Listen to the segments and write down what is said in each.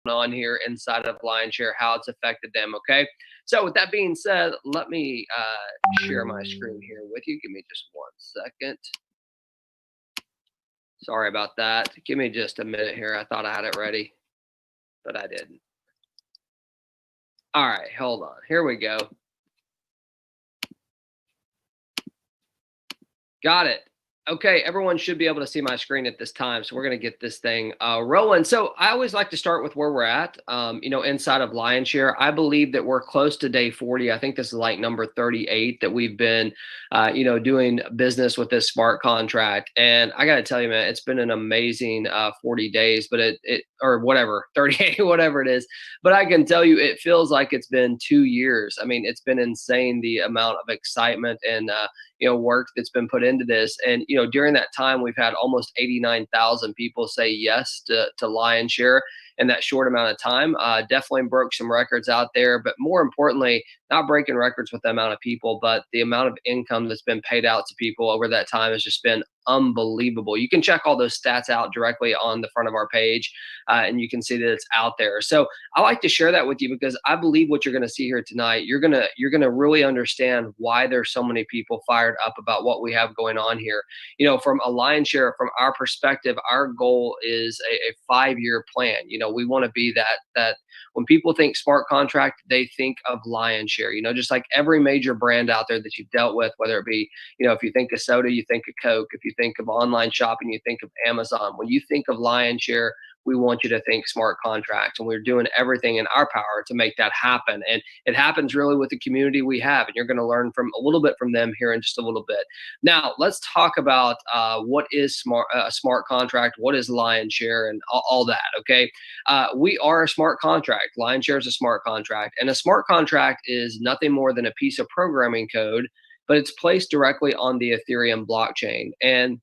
on here inside of Lionshare, how it's affected them. Okay. So with that being said, let me share my screen here with you. Give me just 1 second. Sorry about that. Give me just a minute here. I thought I had it ready, but I didn't. All right, hold on. Here we go. Got it. Okay, everyone should be able to see my screen at this time, so we're going to get this thing rolling. So I always like to start with where we're at, inside of Lionshare. I believe that we're close to day 40. I think this is like number 38 that we've been, doing business with this smart contract. And I got to tell you, man, it's been an amazing 40 days, but or whatever, 38, whatever it is. But I can tell you, it feels like it's been 2 years. I mean, it's been insane the amount of excitement and work that's been put into this. And, during that time, we've had almost 89,000 people say yes to Lionshare in that short amount of time. Definitely broke some records out there, but more importantly, not breaking records with the amount of people, but the amount of income that's been paid out to people over that time has just been unbelievable. You can check all those stats out directly on the front of our page, and you can see that it's out there. So I like to share that with you because I believe what you're going to see here tonight, you're gonna really understand why there's so many people fired up about what we have going on here. From a Lionshare, from our perspective, our goal is a 5-year plan. We want to be that when people think smart contract, they think of Lionshare. Just like every major brand out there that you've dealt with, whether it be, if you think of soda, you think of Coke. If you think of online shopping, you think of Amazon. When you think of Lionshare, we want you to think smart contracts, and we're doing everything in our power to make that happen. And it happens really with the community we have, and you're going to learn from a little bit from them here in just a little bit. Now let's talk about what is a smart contract, what is Lionshare, and all that. Okay, we are a smart contract. Lionshare is a smart contract, and a smart contract is nothing more than a piece of programming code, but it's placed directly on the Ethereum blockchain. And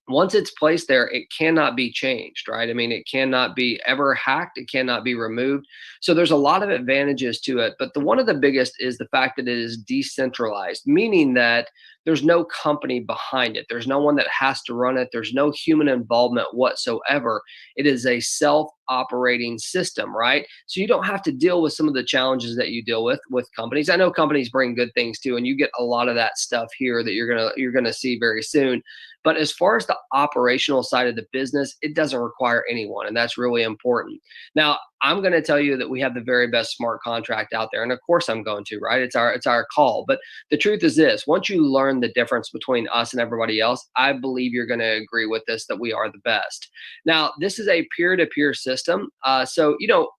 once it's placed there, it cannot be changed, right? I mean, it cannot be ever hacked. It cannot be removed. So there's a lot of advantages to it. But one of the biggest is the fact that it is decentralized, meaning that there's no company behind it. There's no one that has to run it. There's no human involvement whatsoever. It is a self-operating system, right? So you don't have to deal with some of the challenges that you deal with companies. I know companies bring good things too, and you get a lot of that stuff here that you're gonna see very soon. But as far as the operational side of the business, it doesn't require anyone, and that's really important. Now, I'm going to tell you that we have the very best smart contract out there, and of course I'm going to, right? It's our call. But the truth is this: once you learn the difference between us and everybody else, I believe you're going to agree with this that we are the best. Now, this is a peer-to-peer system. So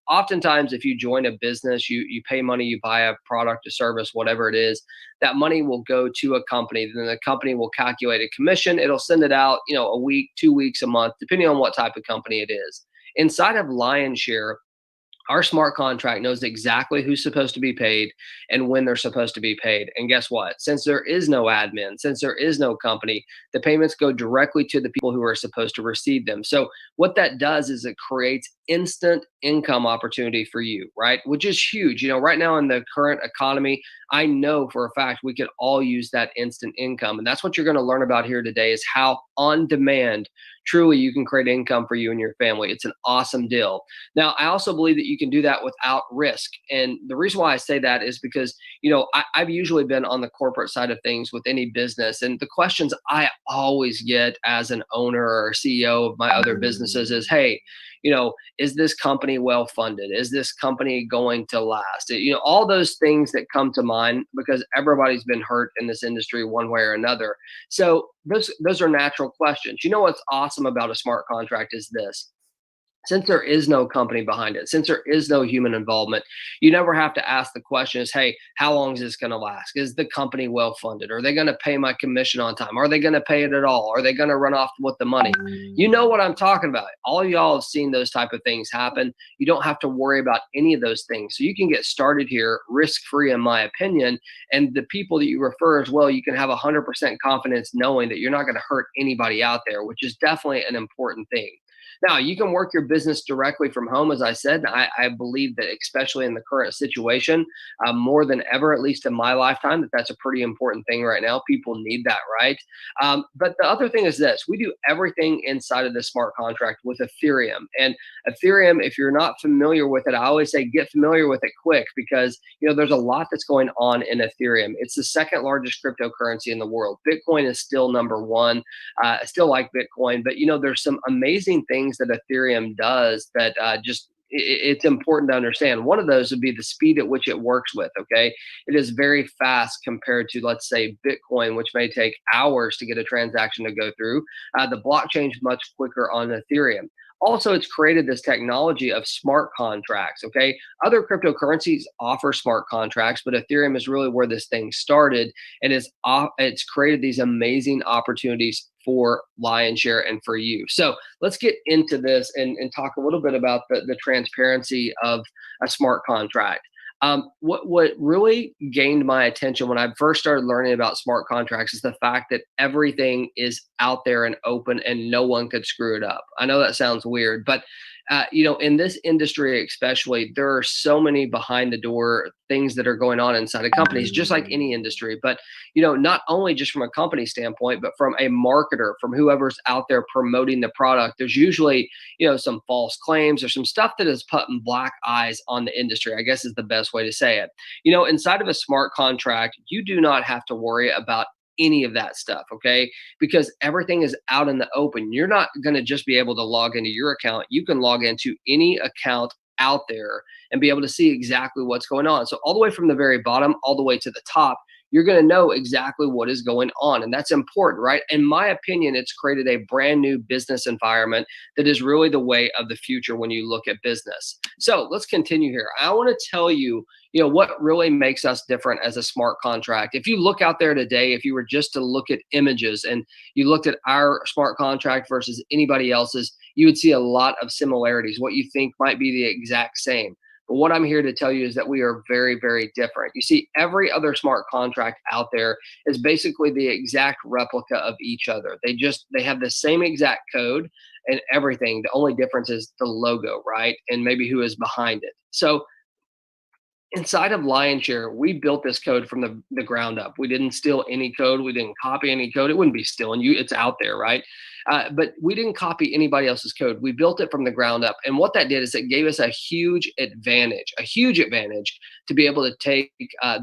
oftentimes if you join a business, you pay money, you buy a product, a service, whatever it is. That money will go to a company. Then the company will calculate a commission. It'll send it out, a week, 2 weeks, a month, depending on what type of company it is. Inside of Lionshare, our smart contract knows exactly who's supposed to be paid and when they're supposed to be paid. And guess what? Since there is no admin, since there is no company, the payments go directly to the people who are supposed to receive them. So what that does is it creates instant income opportunity for you, right? Which is huge. Right now in the current economy, I know for a fact we could all use that instant income. And that's what you're going to learn about here today is how on demand truly you can create income for you and your family. It's an awesome deal. Now, I also believe that you can do that without risk. And the reason why I say that is because, I've usually been on the corporate side of things with any business. And the questions I always get as an owner or CEO of my other businesses is, hey, is this company well funded? Is this company going to last? All those things that come to mind because everybody's been hurt in this industry one way or another. So those are natural questions. What's awesome about a smart contract is this: since there is no company behind it, since there is no human involvement, you never have to ask the questions, hey, how long is this going to last? Is the company well funded? Are they going to pay my commission on time? Are they going to pay it at all? Are they going to run off with the money? You know what I'm talking about. All of y'all have seen those type of things happen. You don't have to worry about any of those things. So you can get started here risk-free, in my opinion. And the people that you refer as well, you can have 100% confidence knowing that you're not going to hurt anybody out there, which is definitely an important thing. Now, you can work your business directly from home, as I said. I believe that, especially in the current situation, more than ever, at least in my lifetime, that that's a pretty important thing right now. People need that, right? But the other thing is this: we do everything inside of the smart contract with Ethereum. And Ethereum, if you're not familiar with it, I always say get familiar with it quick, because there's a lot that's going on in Ethereum. It's the second largest cryptocurrency in the world. Bitcoin is still number one. I still like Bitcoin, but there's some amazing things that Ethereum does that it's important to understand. One of those would be the speed at which it works with. Okay, it is very fast compared to, let's say, Bitcoin, which may take hours to get a transaction to go through. The blockchain is much quicker on Ethereum. Also, it's created this technology of smart contracts. Okay, other cryptocurrencies offer smart contracts, but Ethereum is really where this thing started, and it's created these amazing opportunities for Lionshare and for you. So let's get into this and talk a little bit about the transparency of a smart contract. What really gained my attention when I first started learning about smart contracts is the fact that everything is out there and open, and no one could screw it up. I know that sounds weird, but in this industry especially, there are so many behind the door things that are going on inside of companies, just like any industry. But not only just from a company standpoint, but from a marketer, from whoever's out there promoting the product, there's usually some false claims or some stuff that is putting black eyes on the industry, I guess is the best way to say it. Inside of a smart contract, you do not have to worry about any of that stuff, okay? Because everything is out in the open. You're not going to just be able to log into your account. You can log into any account out there and be able to see exactly what's going on. So all the way from the very bottom all the way to the top, you're going to know exactly what is going on. And that's important, right? In my opinion, it's created a brand new business environment that is really the way of the future when you look at business. So let's continue here. I want to tell you, what really makes us different as a smart contract. If you look out there today, if you were just to look at images and you looked at our smart contract versus anybody else's, you would see a lot of similarities, what you think might be the exact same. But what I'm here to tell you is that we are very, very different. You see, every other smart contract out there is basically the exact replica of each other. They have the same exact code and everything. The only difference is the logo, right? And maybe who is behind it. So inside of Lionshare, we built this code from the ground up. We didn't steal any code. We didn't copy any code. It wouldn't be stealing you. It's out there, right? But we didn't copy anybody else's code. We built it from the ground up. And what that did is it gave us a huge advantage to be able to take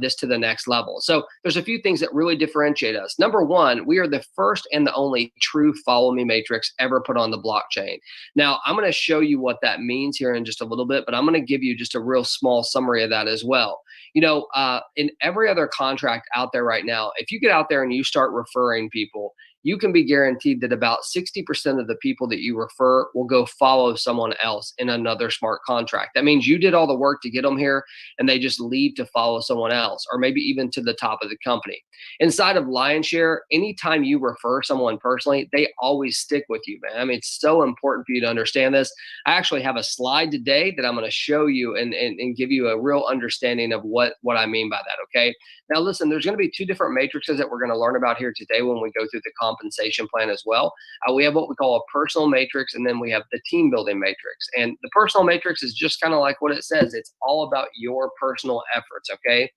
this to the next level. So there's a few things that really differentiate us. Number one, we are the first and the only true follow me matrix ever put on the blockchain. Now, I'm going to show you what that means here in just a little bit, but I'm going to give you just a real small summary of that as well. In every other contract out there right now, if you get out there and you start referring people, you can be guaranteed that about 60% of the people that you refer will go follow someone else in another smart contract. That means you did all the work to get them here and they just leave to follow someone else, or maybe even to the top of the company. Inside of Lionshare, anytime you refer someone personally, they always stick with you, man. I mean, it's so important for you to understand this. I actually have a slide today that I'm going to show you and give you a real understanding of what I mean by that, okay? Now, listen, there's going to be two different matrices that we're going to learn about here today when we go through the compensation plan as well. We have what we call a personal matrix, and then we have the team building matrix. And the personal matrix is just kind of like what it says. It's all about your personal efforts, okay?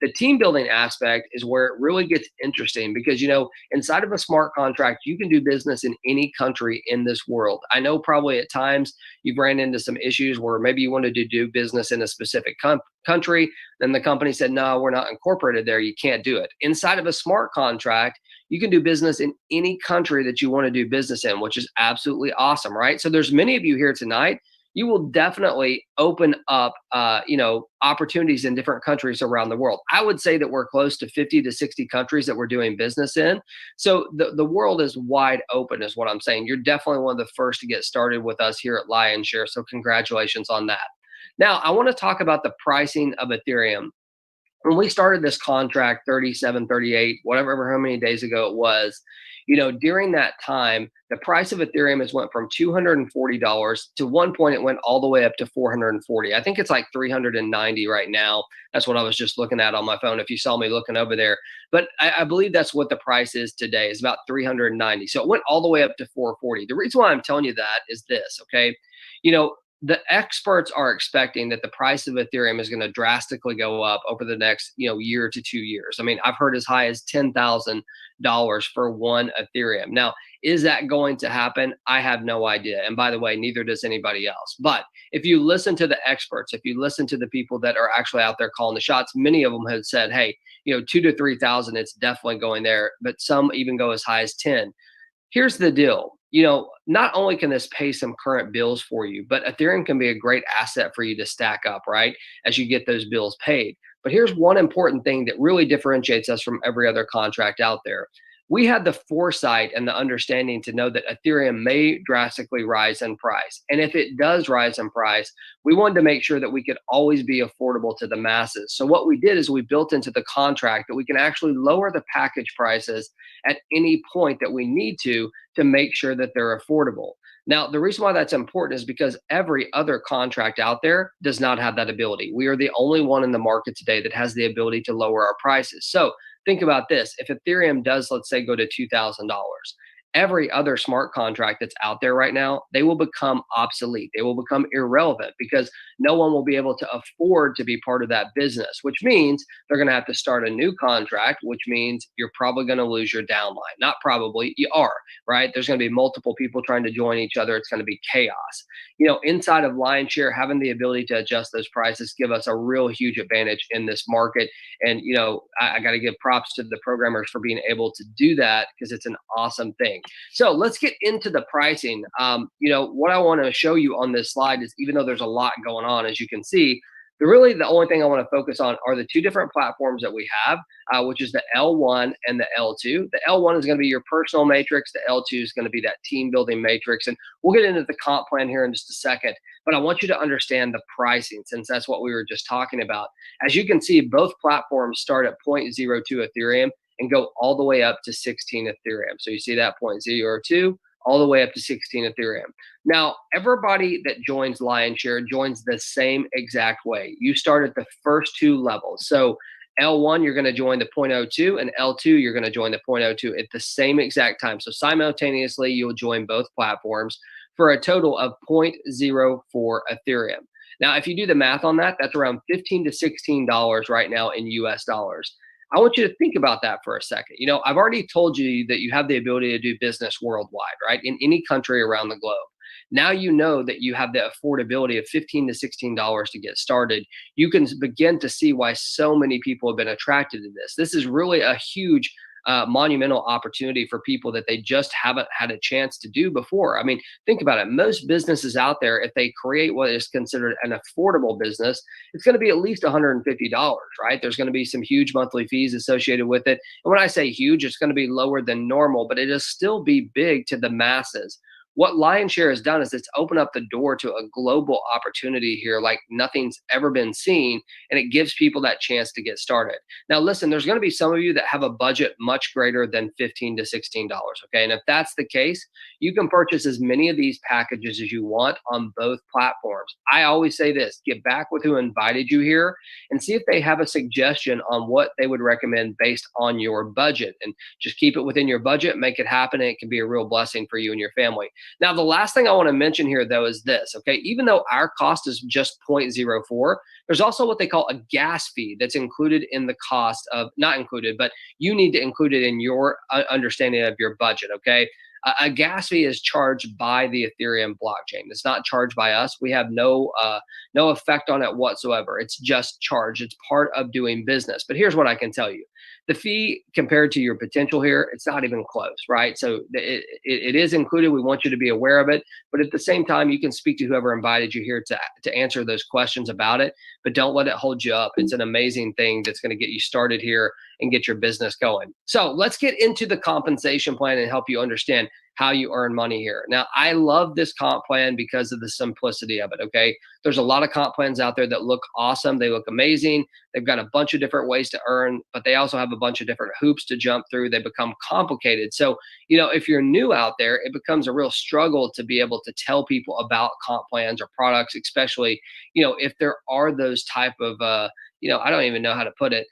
The team building aspect is where it really gets interesting because, inside of a smart contract, you can do business in any country in this world. I know probably at times you've ran into some issues where maybe you wanted to do business in a specific country. Then the company said, no, we're not incorporated there. You can't do it. Inside of a smart contract, you can do business in any country that you want to do business in, which is absolutely awesome, right? So there's many of you here tonight. You will definitely open up, opportunities in different countries around the world. I would say that we're close to 50 to 60 countries that we're doing business in. So the world is wide open is what I'm saying. You're definitely one of the first to get started with us here at Lionshare. So congratulations on that. Now, I want to talk about the pricing of Ethereum. when we started this contract 37, 38, whatever, how many days ago it was, during that time, the price of Ethereum has went from $240 to one point it went all the way up to 440. I think it's like 390 right now. That's what I was just looking at on my phone if you saw me looking over there. But I believe that's what the price is today, is about 390. So it went all the way up to 440. The reason why I'm telling you that is this, okay? The experts are expecting that the price of Ethereum is going to drastically go up over the next, year to 2 years. I mean, I've heard as high as $10,000 for one Ethereum. Now, is that going to happen? I have no idea. And by the way, neither does anybody else. But if you listen to the experts, if you listen to the people that are actually out there calling the shots, many of them have said, hey, 2 to 3,000, it's definitely going there. But some even go as high as 10. Here's the deal. Not only can this pay some current bills for you, but Ethereum can be a great asset for you to stack up, right? As you get those bills paid. But here's one important thing that really differentiates us from every other contract out there. We had the foresight and the understanding to know that Ethereum may drastically rise in price. And if it does rise in price, we wanted to make sure that we could always be affordable to the masses. So what we did is we built into the contract that we can actually lower the package prices at any point that we need to make sure that they're affordable. Now, the reason why that's important is because every other contract out there does not have that ability. We are the only one in the market today that has the ability to lower our prices. So think about this. If Ethereum does, let's say, go to $2,000, every other smart contract that's out there right now, they will become obsolete. They will become irrelevant because no one will be able to afford to be part of that business, which means they're going to have to start a new contract, which means you're probably going to lose your downline. Not probably, you are, right? There's going to be multiple people trying to join each other. It's going to be chaos. Inside of Lionshare, having the ability to adjust those prices give us a real huge advantage in this market. And, I got to give props to the programmers for being able to do that because it's an awesome thing. So let's get into the pricing. What I want to show you on this slide is, even though there's a lot going on, as you can see, the only thing I want to focus on are the two different platforms that we have, which is the L1 and the L2. The L1 is going to be your personal matrix. The L2 is going to be that team building matrix. And we'll get into the comp plan here in just a second. But I want you to understand the pricing, since that's what we were just talking about. As you can see, both platforms start at 0.02 Ethereum and go all the way up to 16 Ethereum. So you see that 0.02 all the way up to 16 Ethereum. Now, everybody that joins Lionshare joins the same exact way. You start at the first two levels. So L1, you're going to join the 0.02, and L2, you're going to join the 0.02 at the same exact time. So simultaneously, you'll join both platforms for a total of 0.04 Ethereum. Now, if you do the math on that, that's around $15 to $16 right now in US dollars. I want you to think about that for a second. I've already told you that you have the ability to do business worldwide, right? In any country around the globe. Now you know that you have the affordability of $15 to $16 to get started. You can begin to see why so many people have been attracted to this. This is really a huge monumental opportunity for people that they just haven't had a chance to do before. I mean, think about it. Most businesses out there, if they create what is considered an affordable business, it's going to be at least $150, right? There's going to be some huge monthly fees associated with it. And when I say huge, it's going to be lower than normal, but it'll still be big to the masses. What Lionshare has done is it's opened up the door to a global opportunity here like nothing's ever been seen, and it gives people that chance to get started. Now, listen, there's going to be some of you that have a budget much greater than $15 to $16, okay? And if that's the case, you can purchase as many of these packages as you want on both platforms. I always say this, get back with who invited you here and see if they have a suggestion on what they would recommend based on your budget, and just keep it within your budget, make it happen, and it can be a real blessing for you and your family. Now, the last thing I want to mention here, though, is this, okay? Even though our cost is just 0.04, there's also what they call a gas fee that's included in the cost of, not included, but you need to include it in your understanding of your budget, okay? A gas fee is charged by the Ethereum blockchain. It's not charged by us. We have no effect on it whatsoever. It's just charged. It's part of doing business. But here's what I can tell you. The fee compared to your potential here, it's not even close, right? So it is included. We want you to be aware of it. But at the same time, you can speak to whoever invited you here to answer those questions about it. But don't let it hold you up. It's an amazing thing that's going to get you started here and get your business going. So let's get into the compensation plan and help you understand how you earn money here. Now, I love this comp plan because of the simplicity of it. Okay. There's a lot of comp plans out there that look awesome. They look amazing. They've got a bunch of different ways to earn, but they also have a bunch of different hoops to jump through. They become complicated. So, if you're new out there, it becomes a real struggle to be able to tell people about comp plans or products, especially, if there are those type of, I don't even know how to put it,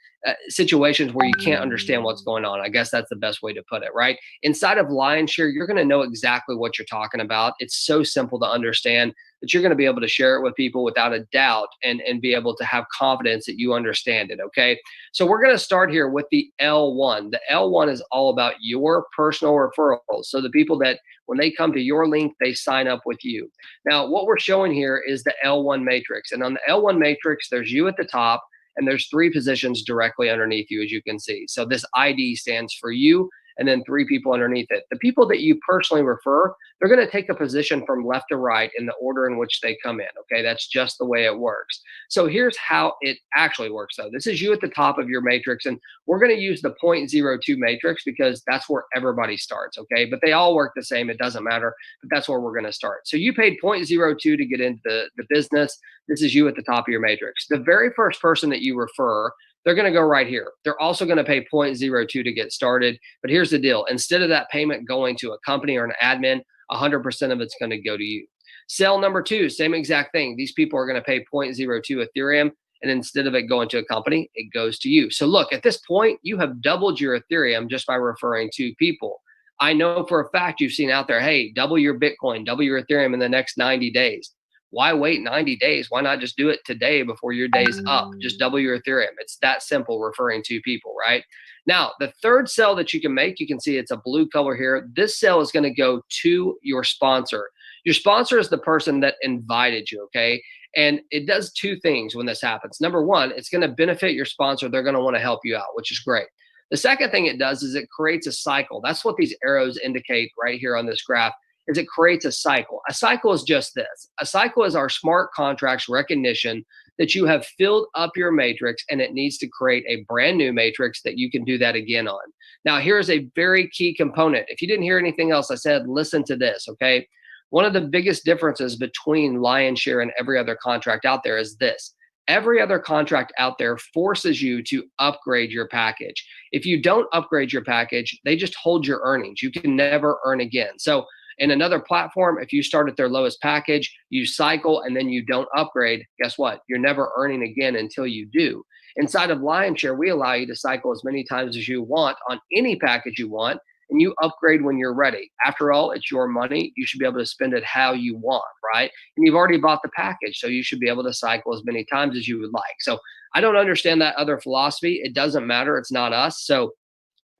situations where you can't understand what's going on. I guess that's the best way to put it, right? Inside of Lionshare, you're going to know exactly what you're talking about. It's so simple to understand that you're going to be able to share it with people without a doubt and be able to have confidence that you understand it, okay? So we're going to start here with the L1. The L1 is all about your personal referrals. So the people that when they come to your link, they sign up with you. Now, what we're showing here is the L1 matrix. And on the L1 matrix, there's you at the top, and there's 3 positions directly underneath you, as you can see. So this ID stands for you, and then 3 people underneath it. The people that you personally refer, they're going to take a position from left to right in the order in which they come in. Okay, that's just the way it works. So here's how it actually works, though. This is you at the top of your matrix, and we're going to use the 0.02 matrix because that's where everybody starts. Okay, but they all work the same. It doesn't matter, but that's where we're going to start. So you paid 0.02 to get into the business. This is you at the top of your matrix. The very first person that you refer, they're going to go right here. They're also going to pay 0.02 to get started. But here's the deal. Instead of that payment going to a company or an admin, 100% of it's going to go to you. Sale number 2, same exact thing. These people are going to pay 0.02 Ethereum. And instead of it going to a company, it goes to you. So look, at this point, you have doubled your Ethereum just by referring 2 people. I know for a fact you've seen out there, hey, double your Bitcoin, double your Ethereum in the next 90 days. Why wait 90 days? Why not just do it today before your day's up? Just double your Ethereum. It's that simple, referring 2 people, right? Now, the third sell that you can make, you can see it's a blue color here. This sell is going to go to your sponsor. Your sponsor is the person that invited you, okay? And it does 2 things when this happens. Number 1, it's going to benefit your sponsor. They're going to want to help you out, which is great. The second thing it does is it creates a cycle. That's what these arrows indicate right here on this graph. Is it creates a cycle. A cycle is just this. A cycle is our smart contracts recognition that you have filled up your matrix and it needs to create a brand new matrix that you can do that again on. Now, here's a very key component. If you didn't hear anything else I said, listen to this, okay? One of the biggest differences between Lionshare and every other contract out there is this. Every other contract out there forces you to upgrade your package. If you don't upgrade your package, they just hold your earnings. You can never earn again. So in another platform, if you start at their lowest package, you cycle, and then you don't upgrade, guess what? You're never earning again until you do. Inside of Lionshare, we allow you to cycle as many times as you want on any package you want, and you upgrade when you're ready. After all, it's your money. You should be able to spend it how you want, right? And you've already bought the package, so you should be able to cycle as many times as you would like. So I don't understand that other philosophy. It doesn't matter. It's not us. So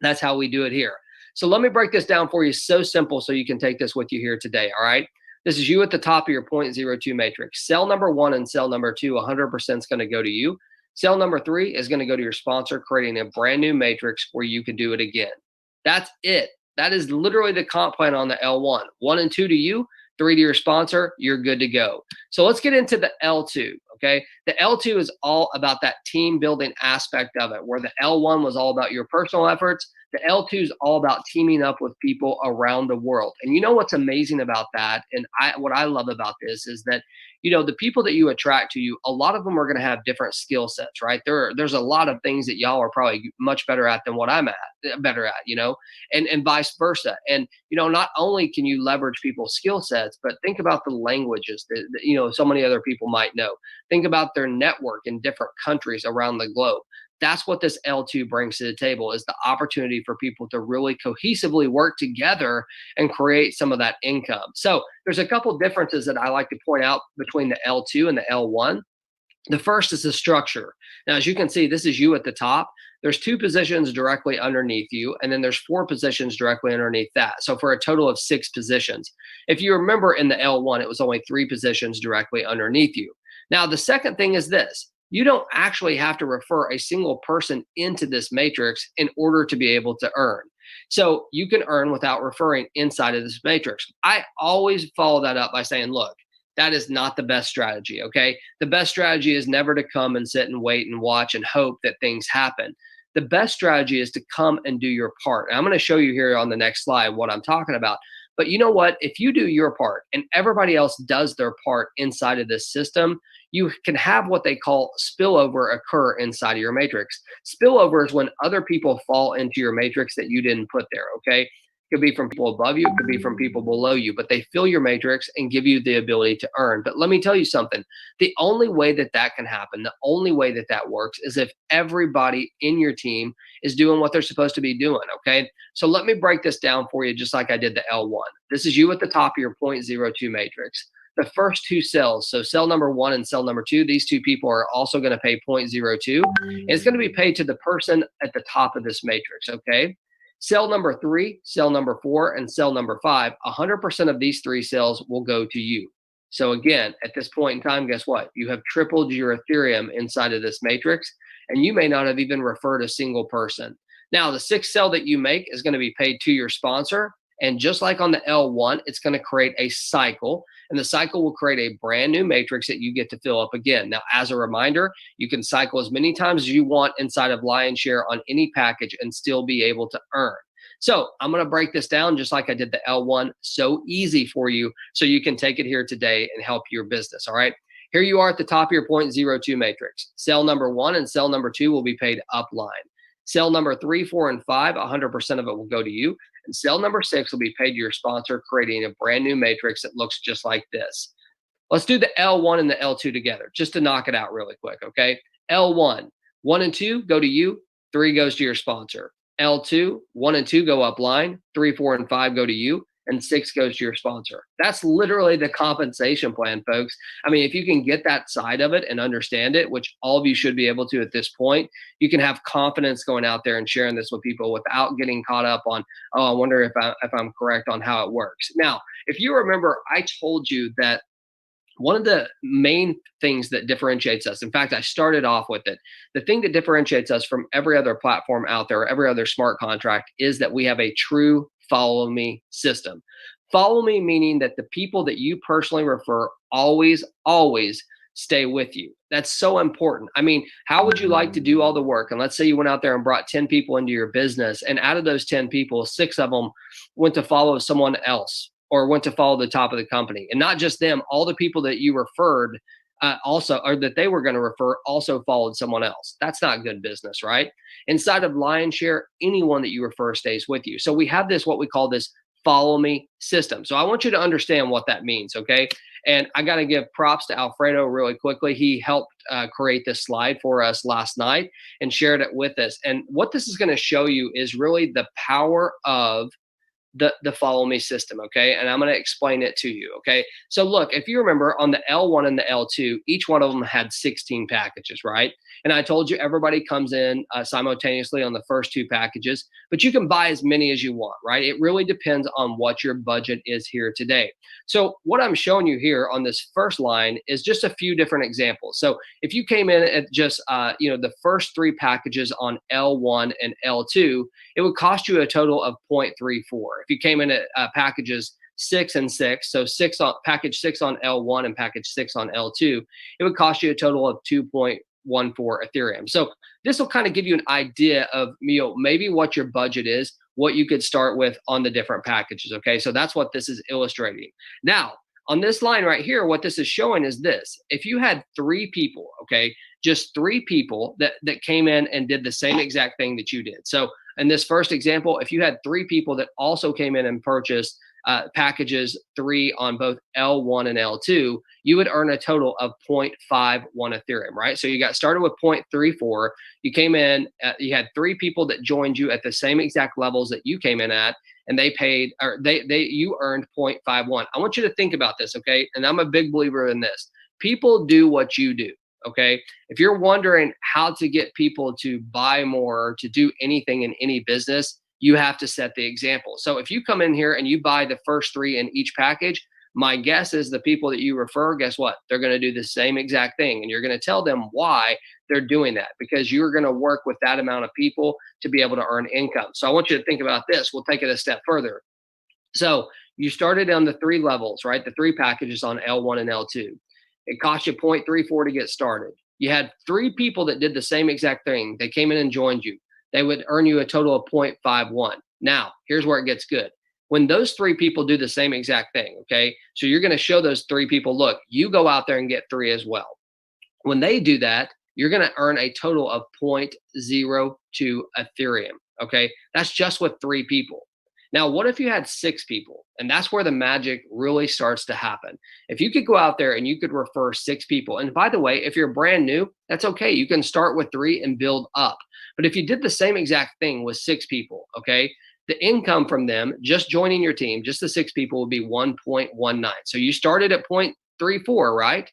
that's how we do it here. So let me break this down for you so simple so you can take this with you here today, all right? This is you at the top of your 0.02 matrix. Cell number 1 and cell number 2, 100% is going to go to you. Cell number 3 is going to go to your sponsor, creating a brand new matrix where you can do it again. That's it. That is literally the comp plan on the L1. 1 and 2 to you, 3 to your sponsor, you're good to go. So let's get into the L2, okay? The L2 is all about that team building aspect of it, where the L1 was all about your personal efforts. The L2 is all about teaming up with people around the world. And you know what's amazing about that, and what I love about this is that, the people that you attract to you, a lot of them are going to have different skill sets, right? There's a lot of things that y'all are probably much better at than what I'm better at, and vice versa. And, not only can you leverage people's skill sets, but think about the languages that so many other people might know. Think about their network in different countries around the globe. That's what this L2 brings to the table, is the opportunity for people to really cohesively work together and create some of that income. So there's a couple differences that I like to point out between the L2 and the L1. The first is the structure. Now, as you can see, this is you at the top. There's 2 positions directly underneath you, and then there's 4 positions directly underneath that. So for a total of 6 positions. If you remember in the L1, it was only 3 positions directly underneath you. Now, the second thing is this. You don't actually have to refer a single person into this matrix in order to be able to earn. So you can earn without referring inside of this matrix. I always follow that up by saying, look, that is not the best strategy, okay? The best strategy is never to come and sit and wait and watch and hope that things happen. The best strategy is to come and do your part. And I'm going to show you here on the next slide what I'm talking about. But you know what? If you do your part and everybody else does their part inside of this system, you can have what they call spillover occur inside of your matrix. Spillover is when other people fall into your matrix that you didn't put there, okay? It could be from people above you, it could be from people below you, but they fill your matrix and give you the ability to earn. But let me tell you something. The only way that that can happen, the only way that that works is if everybody in your team is doing what they're supposed to be doing, okay? So let me break this down for you just like I did the L1. This is you at the top of your 0.02 matrix. The first two cells, so cell number 1 and cell number 2, these two people are also going to pay 0.02. And it's going to be paid to the person at the top of this matrix, okay? Cell number 3, cell number 4, and cell number 5, 100% of these 3 cells will go to you. So again, at this point in time, guess what? You have tripled your Ethereum inside of this matrix, and you may not have even referred a single person. Now, the 6th cell that you make is going to be paid to your sponsor. And just like on the L1, it's going to create a cycle, and the cycle will create a brand new matrix that you get to fill up again. Now, as a reminder, you can cycle as many times as you want inside of Lionshare on any package and still be able to earn. So I'm going to break this down just like I did the L1, so easy for you, so you can take it here today and help your business. All right. Here you are at the top of your 0.02 matrix. Cell number 1 and cell number 2 will be paid upline. Cell number 3, 4, and 5, 100% of it will go to you. And cell number 6 will be paid to your sponsor, creating a brand new matrix that looks just like this. Let's do the L1 and the L2 together, just to knock it out really quick, okay? L1, 1 and 2 go to you, 3 goes to your sponsor. L2, 1 and 2 go upline, 3, 4, and 5 go to you, and 6 goes to your sponsor. That's literally the compensation plan, folks. I mean, if you can get that side of it and understand it, which all of you should be able to at this point, you can have confidence going out there and sharing this with people without getting caught up on, oh, I wonder if I'm correct on how it works. Now, if you remember, I told you that one of the main things that differentiates us, in fact, I started off with it, the thing that differentiates us from every other platform out there, every other smart contract, is that we have a true follow me system. Follow me meaning that the people that you personally refer always stay with you. That's so important. I mean, how would you like to do all the work? And let's say you went out there and brought 10 people into your business, and out of those 10 people, 6 of them went to follow someone else or went to follow the top of the company. And not just them, all the people that you referred also, or that they were going to refer, also followed someone else. That's not good business, right? Inside of Lionshare, anyone that you refer stays with you. So we have this, what we call this follow me system. So I want you to understand what that means, okay? And I got to give props to Alfredo really quickly. He helped create this slide for us last night and shared it with us. And what this is going to show you is really the power of the follow me system, okay? And I'm going to explain it to you, okay? So look, if you remember on the L1 and the L2, each one of them had 16 packages, right? And I told you everybody comes in simultaneously on the first 2 packages, but you can buy as many as you want, right? It really depends on what your budget is here today. So what I'm showing you here on this first line is just a few different examples. So if you came in at just the first 3 packages on L1 and L2, it would cost you a total of 0.34. If you came in at packages 6 and 6, so package 6 on L1 and package 6 on L2, it would cost you a total of 2.14 Ethereum. So this will kind of give you an idea of maybe what your budget is, what you could start with on the different packages. Okay, so that's what this is illustrating. Now, on this line right here, what this is showing is this: if you had 3 people, okay, just 3 people that came in and did the same exact thing that you did. So in this first example, if you had 3 people that also came in and purchased packages 3 on both L1 and L2, you would earn a total of 0.51 Ethereum, right? So you got started with 0.34. You came in, you had 3 people that joined you at the same exact levels that you came in at, and they paid, or you earned 0.51. I want you to think about this, okay? And I'm a big believer in this. People do what you do. Okay. If you're wondering how to get people to buy more or to do anything in any business, you have to set the example. So if you come in here and you buy the first 3 in each package, my guess is the people that you refer, guess what? They're going to do the same exact thing. And you're going to tell them why they're doing that, because you're going to work with that amount of people to be able to earn income. So I want you to think about this. We'll take it a step further. So you started on the 3 levels, right? The 3 packages on L1 and L2. It cost you 0.34 to get started. You had 3 people that did the same exact thing. They came in and joined you. they would earn you a total of 0.51. Now, here's where it gets good. When those three people do the same exact thing, okay, so you're going to show those three people, look, you go out there and get 3 as well. When they do that, you're going to earn a total of 0.02 Ethereum. Okay. That's just with 3 people. Now, what if you had 6 people? And that's where the magic really starts to happen. If you could go out there and you could refer 6 people, and by the way, if you're brand new, that's okay. You can start with 3 and build up. But if you did the same exact thing with 6 people, okay, the income from them just joining your team, just the 6 people, would be 1.19. So you started at 0.34, right?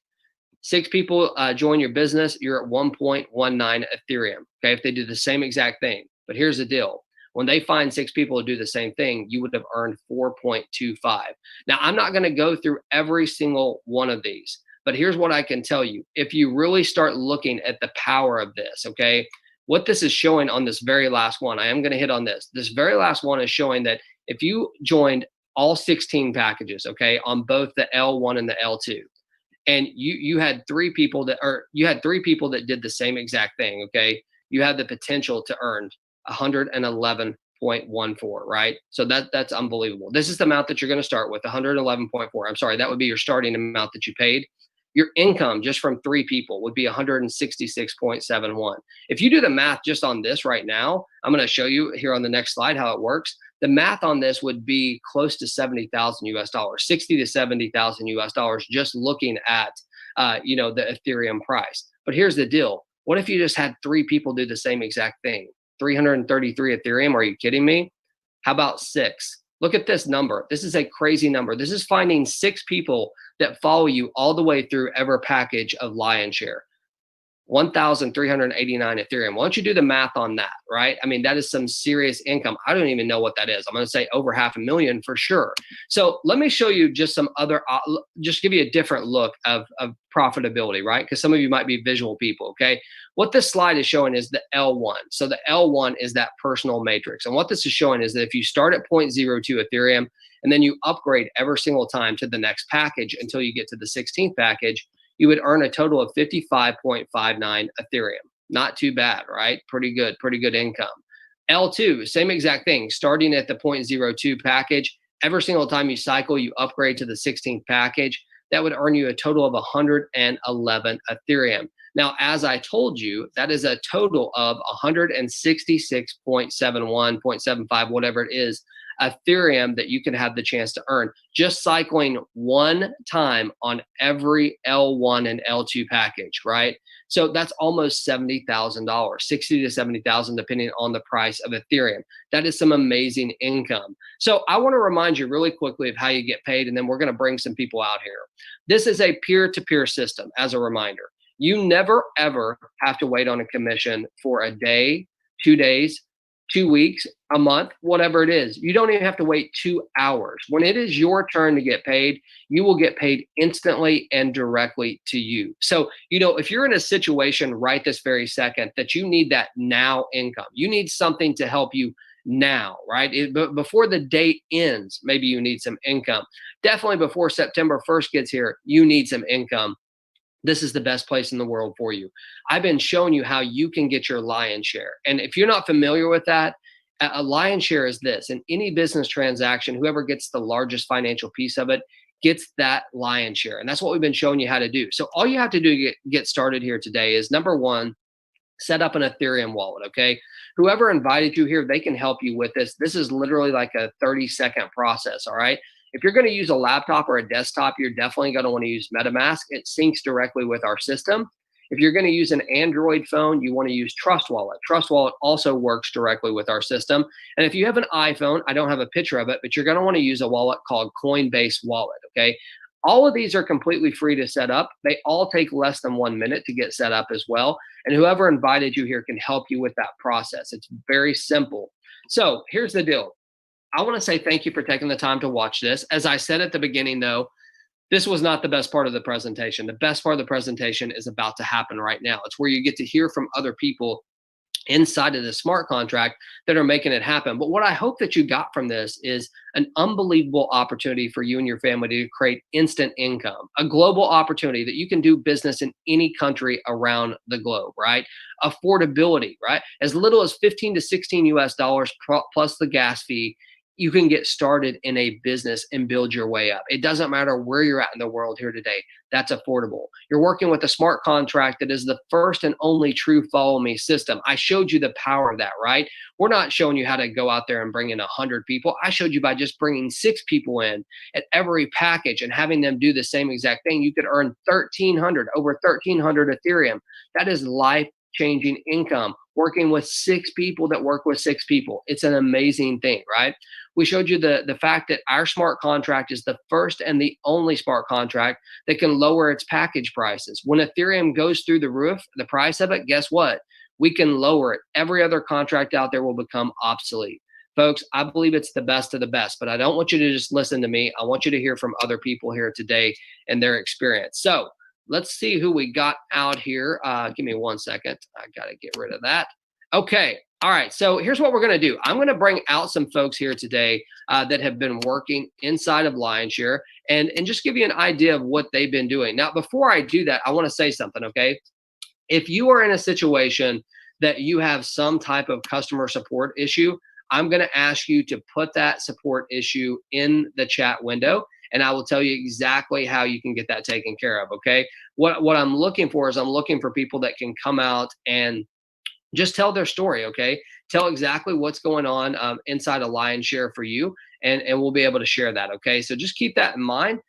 6 people join your business, you're at 1.19 Ethereum. Okay, if they do the same exact thing. But here's the deal. When they find 6 people to do the same thing, you would have earned 4.25. Now, I'm not going to go through every single one of these, but here's what I can tell you. If you really start looking at the power of this, okay, what this is showing on this very last one, I am going to hit on this. This very last one is showing that if you joined all 16 packages, okay, on both the L1 and the L2, and you had 3 people that did the same exact thing, okay, you have the potential to earn 111.14, right? So that's unbelievable. This is the amount that you're going to start with, 111.4. I'm sorry, that would be your starting amount that you paid. Your income just from 3 people would be 166.71. If you do the math just on this right now, I'm going to show you here on the next slide how it works. The math on this would be close to 70,000 US dollars, 60 to 70,000 US dollars, just looking at the Ethereum price. But here's the deal. What if you just had 3 people do the same exact thing? 333 Ethereum. Are you kidding me? How about 6? Look at this number. This is a crazy number. This is finding 6 people that follow you all the way through every package of Lionshare. 1,389 Ethereum. Why don't you do the math on that, right? I mean, that is some serious income. I don't even know what that is. I'm going to say over 500,000 for sure. So let me show you just some other, just give you a different look of profitability, right? Because some of you might be visual people, okay? What this slide is showing is the L1. So the L1 is that personal matrix. And what this is showing is that if you start at 0.02 Ethereum and then you upgrade every single time to the next package until you get to the 16th package, you would earn a total of 55.59 Ethereum. Not too bad, right? Pretty good income. L2, same exact thing, starting at the 0.02 package. Every single time you cycle, you upgrade to the 16th package. That would earn you a total of 111 Ethereum. Now, as I told you, that is a total of 166.71, 0.75, whatever it is, Ethereum that you can have the chance to earn just cycling one time on every L1 and L2 package, right? So that's almost $70,000, 60 to 70,000, depending on the price of Ethereum. That is some amazing income. So I want to remind you really quickly of how you get paid, and then we're going to bring some people out here. This is a peer-to-peer system, as a reminder. You never, ever have to wait on a commission for a day, 2 days, 2 weeks, a month, whatever it is. You don't even have to wait 2 hours. When it is your turn to get paid, you will get paid instantly and directly to you. So, if you're in a situation right this very second that you need that now income, you need something to help you now, right? Before the day ends, maybe you need some income. Definitely before September 1st gets here, you need some income. This is the best place in the world for you. I've been showing you how you can get your lion's share. And if you're not familiar with that, a lion's share is this. In any business transaction, whoever gets the largest financial piece of it gets that lion's share. And that's what we've been showing you how to do. So all you have to do to get started here today is, number one, set up an Ethereum wallet, okay? Whoever invited you here, they can help you with this. This is literally like a 30-second process, all right? If you're going to use a laptop or a desktop, you're definitely going to want to use MetaMask. It syncs directly with our system. If you're going to use an Android phone, you want to use Trust Wallet. Trust Wallet also works directly with our system. And if you have an iPhone, I don't have a picture of it, but you're going to want to use a wallet called Coinbase Wallet, okay? All of these are completely free to set up. They all take less than 1 minute to get set up as well. And whoever invited you here can help you with that process. It's very simple. So here's the deal. I want to say thank you for taking the time to watch this. As I said at the beginning, though, this was not the best part of the presentation. The best part of the presentation is about to happen right now. It's where you get to hear from other people inside of the smart contract that are making it happen. But what I hope that you got from this is an unbelievable opportunity for you and your family to create instant income, a global opportunity that you can do business in any country around the globe, right? Affordability, right? As little as 15 to 16 US dollars plus the gas fee, you can get started in a business and build your way up. It doesn't matter where you're at in the world here today. That's affordable. You're working with a smart contract that is the first and only true follow me system. I showed you the power of that, right? We're not showing you how to go out there and bring in 100 people. I showed you by just bringing 6 people in at every package and having them do the same exact thing. You could earn 1,300, over 1,300 Ethereum. That is life changing income, working with 6 people that work with 6 people. It's an amazing thing, right? We showed you the fact that our smart contract is the first and the only smart contract that can lower its package prices. When Ethereum goes through the roof, the price of it, guess what? We can lower it. Every other contract out there will become obsolete. Folks, I believe it's the best of the best, but I don't want you to just listen to me. I want you to hear from other people here today and their experience. So let's see who we got out here. Give me 1 second. I got to get rid of that. Okay. All right. So here's what we're going to do. I'm going to bring out some folks here today that have been working inside of Lionshare and just give you an idea of what they've been doing. Now, before I do that, I want to say something. Okay. If you are in a situation that you have some type of customer support issue, I'm going to ask you to put that support issue in the chat window, and I will tell you exactly how you can get that taken care of. Okay. What I'm looking for is I'm looking for people that can come out and just tell their story, okay? Tell exactly what's going on inside of Lionshare for you, and we'll be able to share that, okay? So just keep that in mind.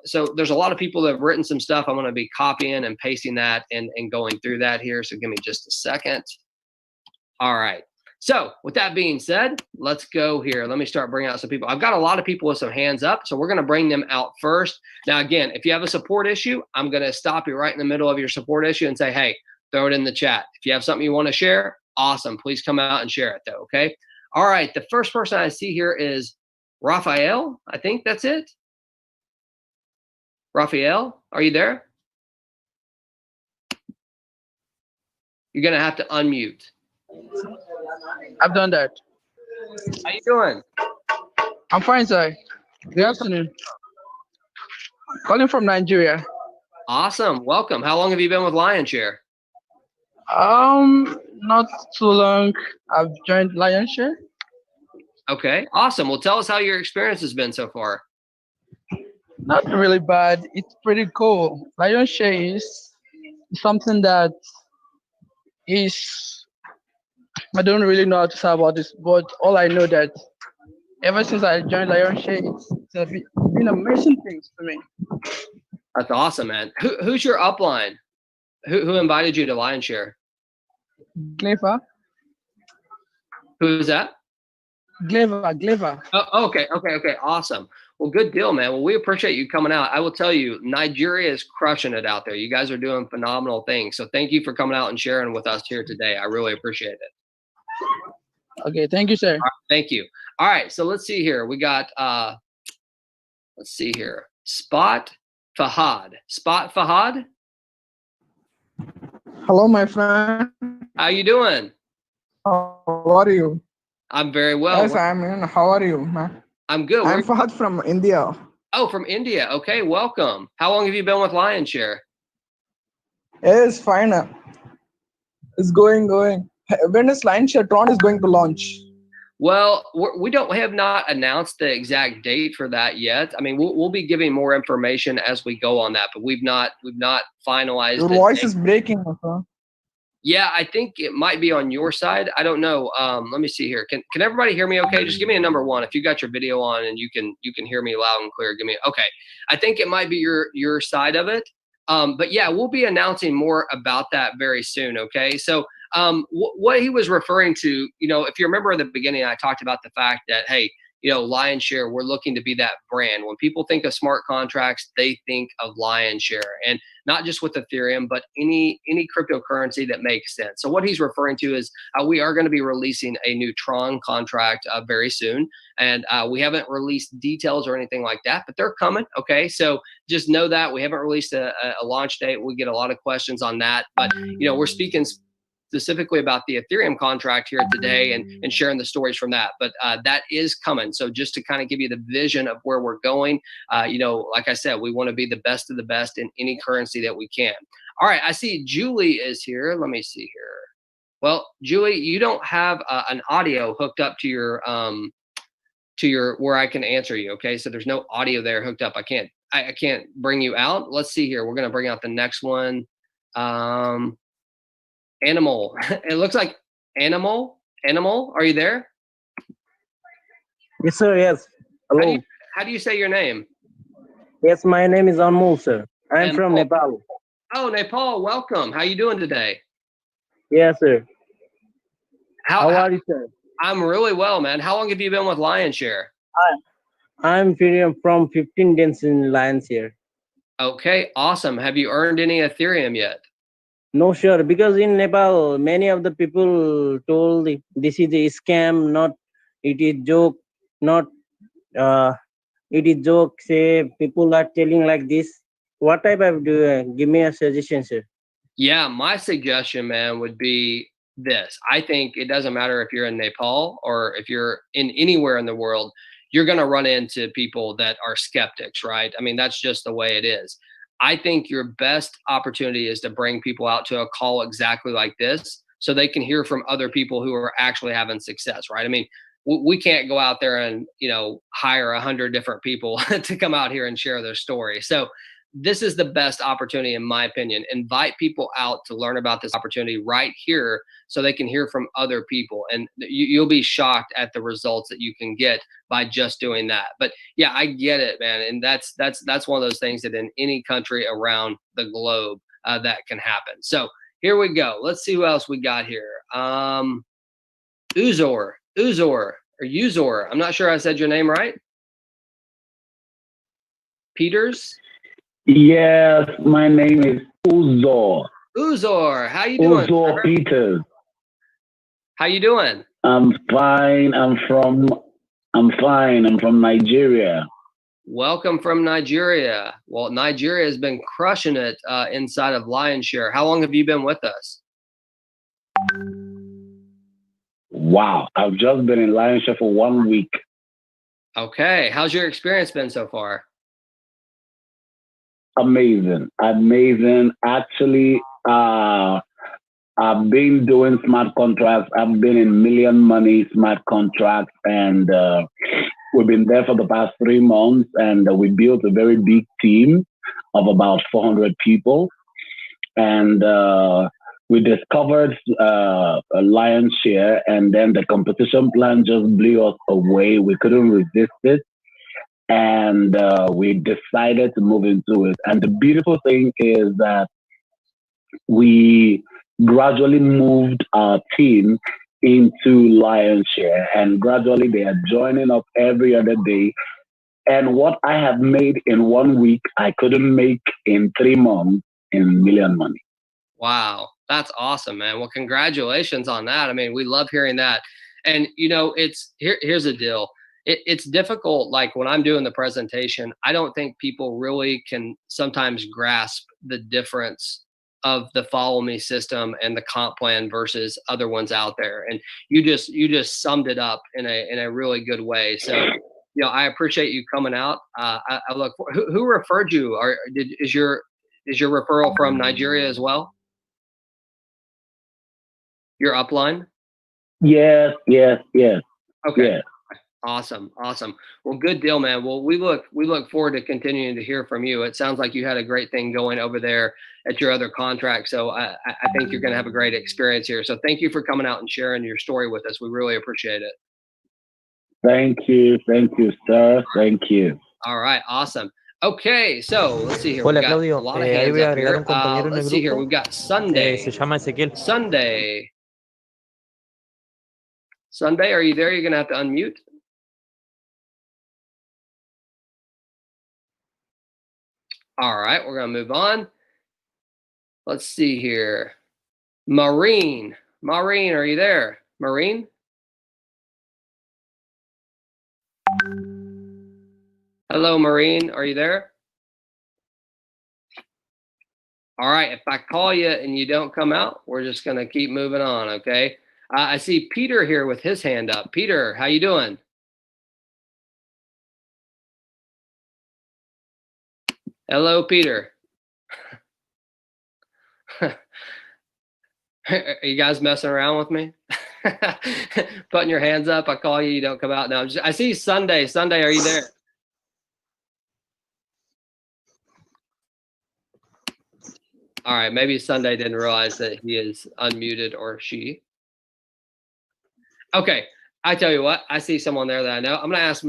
So there's a lot of people that have written some stuff. I'm gonna be copying and pasting that and going through that here, so give me just a second. All right. So with that being said, let's go here. Let me start bringing out some people. I've got a lot of people with some hands up, so we're going to bring them out first. Now, again, if you have a support issue, I'm going to stop you right in the middle of your support issue and say, hey, throw it in the chat. If you have something you want to share, awesome. Please come out and share it though, okay? All right, the first person I see here is Raphael. I think that's it. Raphael, are you there? You're going to have to unmute. I've done that. How you doing? I'm fine, sir. Good afternoon. Calling from Nigeria. Awesome. Welcome. How long have you been with Lionshare? Not too long. I've joined Lionshare. Okay. Awesome. Well, tell us how your experience has been so far. Not really bad. It's pretty cool. Lionshare is something that is, I don't really know how to say about this, but all I know that ever since I joined Lionshare, it's been amazing things to me. That's awesome, man. Who's your upline? Who invited you to Lionshare? Gleva. Who's that? Gleva. Oh, okay. Awesome. Well, good deal, man. Well, we appreciate you coming out. I will tell you, Nigeria is crushing it out there. You guys are doing phenomenal things. So thank you for coming out and sharing with us here today. I really appreciate it. Okay, thank you, sir. Right, thank you. All right, so let's see here. We got, let's see here. Spot Fahad. Spot Fahad? Hello, my friend. How you doing? How are you? I'm very well. Yes, I'm in. How are you, man? I'm good. I'm Fahad from India. Oh, from India. Okay, welcome. How long have you been with Lionshare? It's fine. It's going. When is Lionshare Tron is going to launch? Well, we have not announced the exact date for that yet. I mean, we'll be giving more information as we go on that, but we've not finalized. Your voice is breaking, huh? Yeah, I think it might be on your side. I don't know. Let me see here. Can everybody hear me okay? Just give me a number one. If you got your video on and you can hear me loud and clear, give me okay. I think it might be your side of it. But yeah, we'll be announcing more about that very soon, okay? So what he was referring to, if you remember in the beginning, I talked about the fact that, hey, Lionshare, we're looking to be that brand. When people think of smart contracts, they think of Lionshare, and not just with Ethereum, but any cryptocurrency that makes sense. So what he's referring to is we are going to be releasing a new Tron contract very soon, and we haven't released details or anything like that, but they're coming. Okay, so just know that we haven't released a launch date. We get a lot of questions on that, but we're speaking specifically about the Ethereum contract here today and sharing the stories from that. But that is coming. So just to kind of give you the vision of where we're going, like I said, we want to be the best of the best in any currency that we can. All right, I see Julie is here. Let me see here. Well, Julie, you don't have an audio hooked up to your where I can answer you. Okay, so there's no audio there hooked up. I can't bring you out. Let's see here. We're gonna bring out the next one. Animal. It looks like Animal. Animal, are you there? Yes, sir. Yes. Hello. How do you say your name? Yes, my name is Anmol, sir. I'm from Anmol. Nepal. Oh, Nepal, welcome. How you doing today? Yes, sir. How are you, sir? I'm really well, man. How long have you been with Lionshare? I'm from 15 days in Lions here. Okay, awesome. Have you earned any Ethereum yet? No, sure. Because in Nepal, many of the people told this is a scam, not it is joke, not it is joke. Say people are telling like this. What type of give me a suggestion, sir? Yeah, my suggestion, man, would be this. I think it doesn't matter if you're in Nepal or if you're in anywhere in the world, you're going to run into people that are skeptics, right? I mean, that's just the way it is. I think your best opportunity is to bring people out to a call exactly like this so they can hear from other people who are actually having success, right? I mean, we can't go out there and, hire 100 different people to come out here and share their story. So this is the best opportunity, in my opinion. Invite people out to learn about this opportunity right here so they can hear from other people. And you'll be shocked at the results that you can get by just doing that. But yeah, I get it, man. And that's one of those things that in any country around the globe, that can happen. So here we go. Let's see who else we got here. Uzor, or Uzor. I'm not sure I said your name right. Peters? Yes, my name is Uzor. Uzor, how you doing? Uzor Peters. How you doing? I'm fine. I'm fine. I'm from Nigeria. Welcome from Nigeria. Well, Nigeria has been crushing it inside of Lionshare. How long have you been with us? Wow, I've just been in Lionshare for 1 week. Okay, how's your experience been so far? Amazing. Actually, I've been doing smart contracts. I've been in Million Money smart contracts, and we've been there for the past 3 months, and we built a very big team of about 400 people. And we discovered a lion's share, and then the competition plan just blew us away. We couldn't resist it. And we decided to move into it. And the beautiful thing is that we gradually moved our team into Lion's Share, and gradually they are joining up every other day. And what I have made in 1 week, I couldn't make in 3 months in Million Money. Wow, that's awesome, man. Well, congratulations on that. I mean, we love hearing that. And here's the deal. It's difficult. Like when I'm doing the presentation, I don't think people really can sometimes grasp the difference of the Follow Me system and the comp plan versus other ones out there. And you just summed it up in a really good way. So, I appreciate you coming out. I look for, who referred you? Is your referral from Nigeria as well? Your upline? Yes. Okay. Yes. Awesome. Well, good deal, man. Well, we look forward to continuing to hear from you. It sounds like you had a great thing going over there at your other contract. So I think you're going to have a great experience here. So thank you for coming out and sharing your story with us. We really appreciate it. Thank you, sir. Thank you. All right. Awesome. Okay, so let's see here. Hola, We've got Claudio. a lot of Ahí hands voy a up agregar here. un compañero en el Let's see here. grupo. We've got Sunday. Se llama Ezequiel. Sunday, are you there? You're going to have to unmute. All right, we're going to move on. Let's see here. Maureen, are you there? Maureen? Hello, Maureen, are you there? All right. If I call you and you don't come out, we're just going to keep moving on. Okay. I see Peter here with his hand up. Peter, how you doing? Hello, Peter. Are you guys messing around with me? Putting your hands up. I call you, you don't come out. No, I see Sunday. Sunday, are you there? All right, maybe Sunday didn't realize that he is unmuted or she. Okay, I tell you what, I see someone there that I know. I'm gonna ask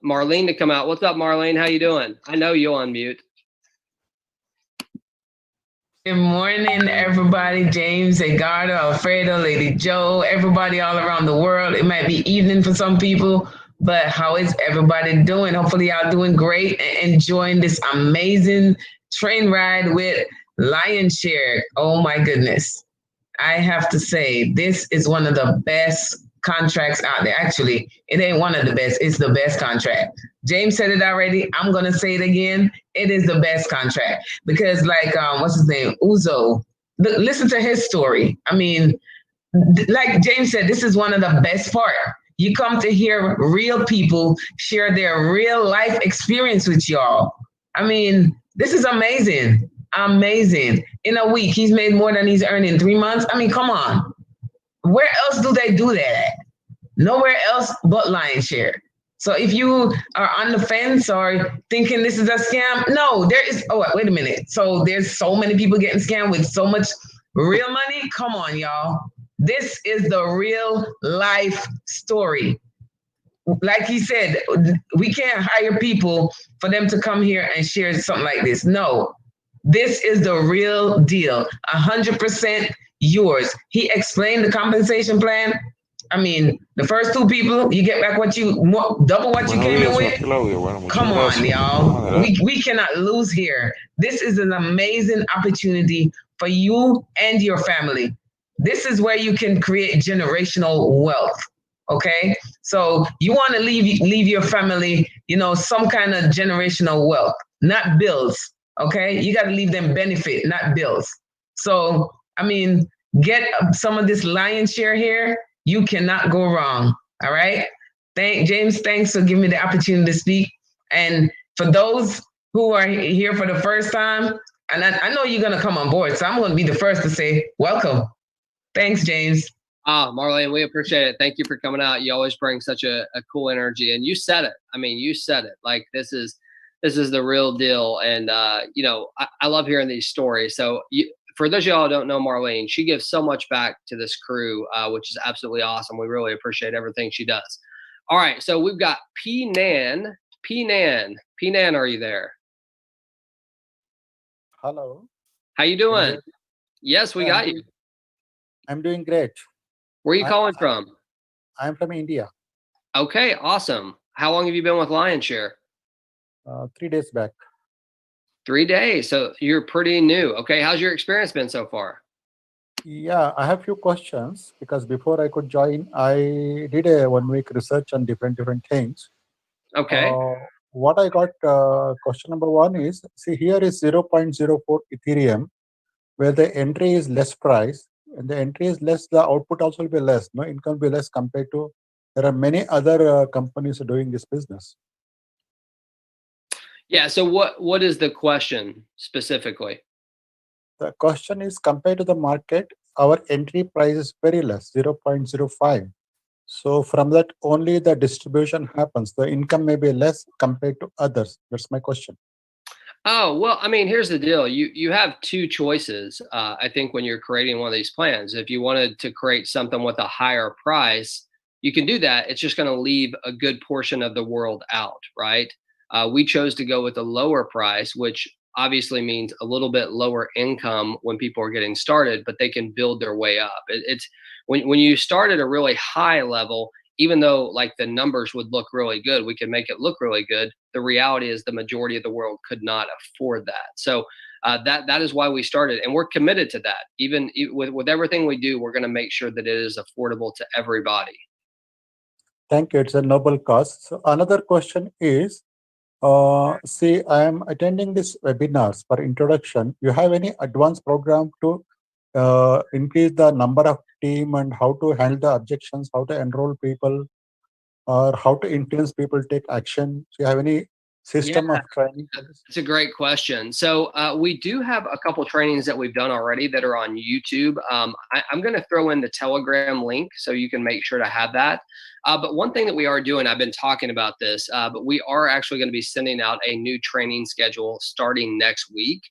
Marlene to come out. What's up, Marlene? How you doing? I know you'll unmute. Good morning, everybody. James, Edgardo, Alfredo, Lady Joe, everybody all around the world. It might be evening for some people, but how is everybody doing? Hopefully, y'all doing great and enjoying this amazing train ride with Lionshare. Oh my goodness. I have to say, this is one of the best contracts out there. Actually, it ain't one of the best, it's the best contract. James said it already. I'm gonna say it again. It is the best contract because, like, what's his name, Uzo. Listen to his story. I mean, like James said, this is one of the best part. You come to hear real people share their real life experience with y'all. I mean, this is amazing. Amazing. In a week, he's made more than he's earned in 3 months. I mean, come on. Where else do they do that at? Nowhere else but Lionshare. So if you are on the fence or thinking this is a scam, no, there is. Oh, wait a minute. So there's so many people getting scammed with so much real money. Come on, y'all. This is the real life story. Like he said, we can't hire people for them to come here and share something like this. No, this is the real deal. 100% yours. He explained the compensation plan. I mean, the first 2 people, you get back what you double what you came in with. Come on, y'all. We cannot lose here. This is an amazing opportunity for you and your family. This is where you can create generational wealth. Okay, so you want to leave your family, you know, some kind of generational wealth, not bills. Okay, you got to leave them benefit, not bills. So, I mean, get some of this lion's share here. You cannot go wrong. All right. James, thanks for giving me the opportunity to speak. And for those who are here for the first time, and I know you're going to come on board, so I'm going to be the first to say welcome. Thanks, James. Marlene, we appreciate it. Thank you for coming out. You always bring such a cool energy, and you said it. I mean, you said it. Like, this is the real deal. And, you know, I love hearing these stories. So for those of y'all who don't know Marlene, she gives so much back to this crew, which is absolutely awesome. We really appreciate everything she does. All right. So we've got P-Nan. P-Nan, are you there? Hello. How you doing? Yes, we got you. I'm doing great. Where are you calling from? I'm from India. Okay, awesome. How long have you been with Lionshare? 3 days back. 3 days. So you're pretty new. Okay. How's your experience been so far? Yeah, I have few questions because before I could join, I did a 1 week research on different things. Okay. What I got, question number 1 is, see, here is 0.04 Ethereum, where the entry is less price, and the entry is less, the output also will be less, no income will be less compared to, there are many other companies doing this business. Yeah. So what is the question specifically? The question is, compared to the market, our entry price is very less, 0.05. So from that, only the distribution happens. The income may be less compared to others. That's my question. Oh, well, I mean, here's the deal. You have 2 choices, I think, when you're creating one of these plans. If you wanted to create something with a higher price, you can do that. It's just going to leave a good portion of the world out, right? We chose to go with a lower price, which obviously means a little bit lower income when people are getting started, but they can build their way up. It's when you start at a really high level, even though like the numbers would look really good, we can make it look really good. The reality is the majority of the world could not afford that. So that is why we started, and we're committed to that. Even with everything we do, we're going to make sure that it is affordable to everybody. Thank you. It's a noble cause. So another question is, See, I am attending this webinars for introduction. You have any advanced program to increase the number of team and how to handle the objections, how to enroll people, or how to influence people take action? Do you have any system Yeah. of training for this? It's a great question. So we do have a couple trainings that we've done already that are on YouTube. I'm going to throw in the Telegram link so you can make sure to have that. But one thing that we are doing, I've been talking about this, but we are actually going to be sending out a new training schedule starting next week.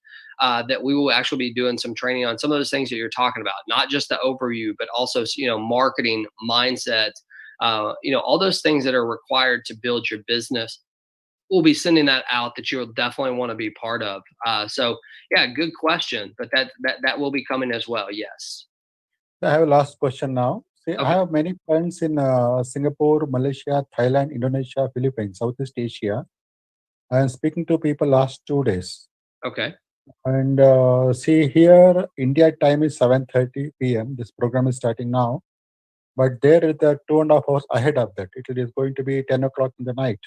That we will actually be doing some training on some of those things that you're talking about, not just the overview, but also marketing, mindset, all those things that are required to build your business. We'll be sending that out that you'll definitely want to be part of. So yeah, good question, but that will be coming as well. Yes. I have a last question now. See, I Okay. have many friends in Singapore, Malaysia, Thailand, Indonesia, Philippines, Southeast Asia. I am speaking to people last 2 days. Okay. And see here, India time is 7:30 p.m. This program is starting now. But there is the 2.5 hours ahead of that. It is going to be 10 o'clock in the night.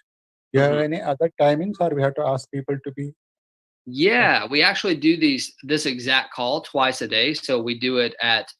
Do you have Mhm. any other timings, or we have to ask people to be? Yeah, we actually do this exact call twice a day. So we do it at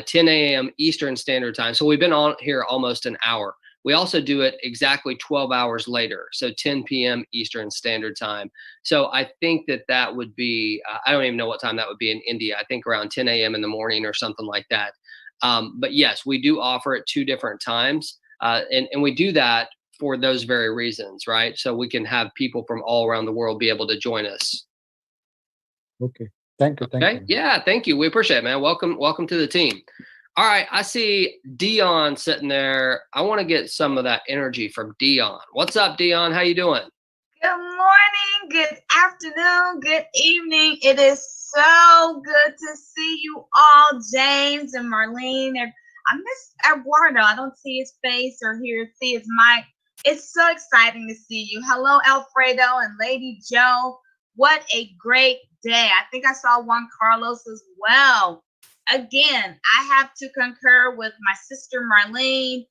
10 a.m. Eastern Standard Time. So we've been on here almost an hour. We also do it exactly 12 hours later, so 10 p.m. Eastern Standard Time. So I think that would be, I don't even know what time that would be in India. I think around 10 a.m. in the morning or something like that. But yes, we do offer it 2 different times. And we do that for those very reasons, right? So we can have people from all around the world be able to join us. Okay. Thank you. Thank Okay. you. Yeah. Thank you. We appreciate it, man. Welcome to the team. All right. I see Dion sitting there. I want to get some of that energy from Dion. What's up, Dion? How you doing? Good morning, good afternoon, good evening. It is so good to see you all, James and Marlene. And I miss Eduardo. I don't see his face or see his mic. It's so exciting to see you. Hello, Alfredo and Lady Joe. What a great day. I think I saw Juan Carlos as well. Again, I have to concur with my sister Marlene.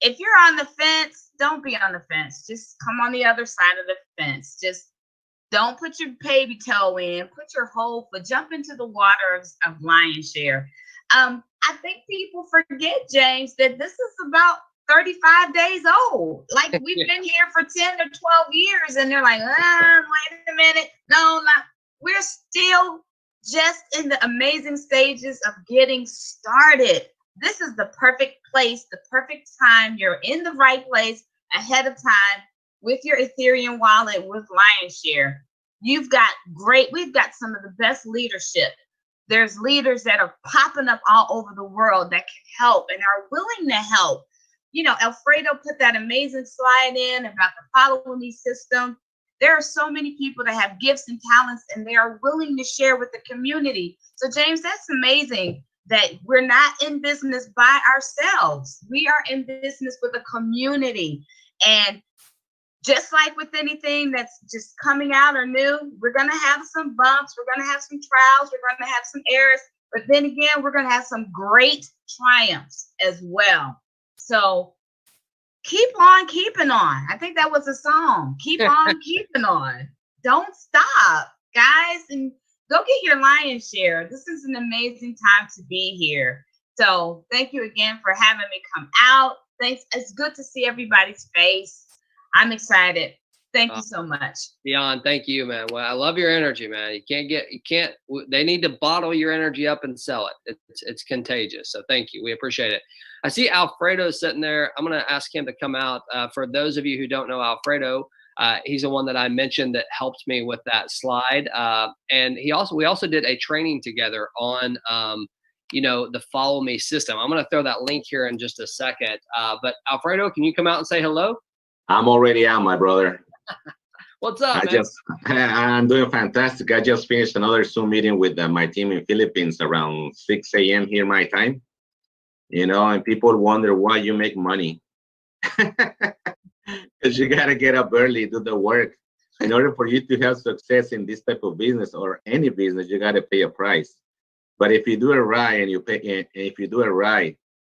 If you're on the fence, don't be on the fence. Just come on the other side of the fence. Just don't put your baby toe in. Put your whole foot. Jump into the waters of Lionshare. I think people forget, James, that this is about 35 days old. Like we've been here for 10 or 12 years, and they're like, wait a minute. No, not. We're still just in the amazing stages of getting started. This is the perfect place, the perfect time. You're in the right place ahead of time with your Ethereum wallet with Lionshare. We've got some of the best leadership. There's leaders that are popping up all over the world that can help and are willing to help. Alfredo put that amazing slide in about the Follow Me system. There are so many people that have gifts and talents, and they are willing to share with the community. So, James, that's amazing that we're not in business by ourselves. We are in business with a community. And just like with anything that's just coming out or new, we're going to have some bumps. We're going to have some trials. We're going to have some errors. But then again, we're going to have some great triumphs as well. So keep on keeping on. I think that was a song. Keep on keeping on. Don't stop, guys. And go get your Lionshare. This is an amazing time to be here. So thank you again for having me come out. Thanks. It's good to see everybody's face. I'm excited. Thank you so much. Dion, thank you, man. Well, I love your energy, man. They need to bottle your energy up and sell it. It's contagious. So thank you. We appreciate it. I see Alfredo sitting there. I'm going to ask him to come out. For those of you who don't know Alfredo, he's the one that I mentioned that helped me with that slide. And we also did a training together on, the Follow Me system. I'm going to throw that link here in just a second. But Alfredo, can you come out and say hello? I'm already out, my brother. What's up, man? I'm doing fantastic. I just finished another Zoom meeting with my team in Philippines around 6 a.m. here my time. And people wonder why you make money. Because you got to get up early, do the work. In order for you to have success in this type of business or any business, you got to pay a price. But if you do it right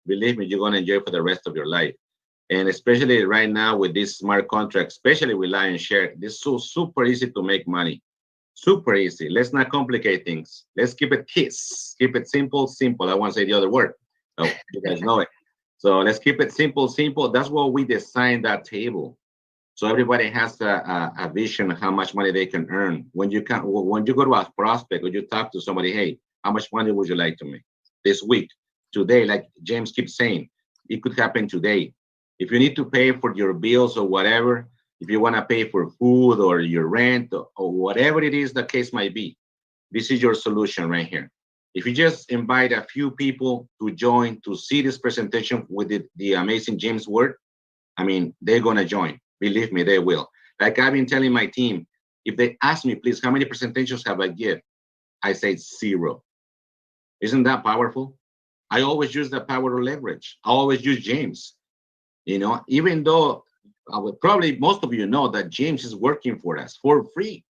believe me, you're going to enjoy it for the rest of your life. And especially right now with this smart contract, especially with Lion Share, this is so super easy to make money. Super easy. Let's not complicate things. Let's keep it KISS. Keep it simple, simple. I want to say the other word. Oh, you guys know it. So let's keep it simple, simple. That's what we designed that table. So everybody has a vision of how much money they can earn. When you go to a prospect or you talk to somebody, hey, how much money would you like to make this week, today? Like James keeps saying, it could happen today. If you need to pay for your bills or whatever, if you want to pay for food or your rent or whatever it is the case might be, this is your solution right here. If you just invite a few people to join to see this presentation with the amazing James Ward, I mean, they're going to join. Believe me, they will. Like I've been telling my team, if they ask me, please, how many presentations have I give? I say 0. Isn't that powerful? I always use the power of leverage. I always use James. You know, even though probably most of you know that James is working for us for free.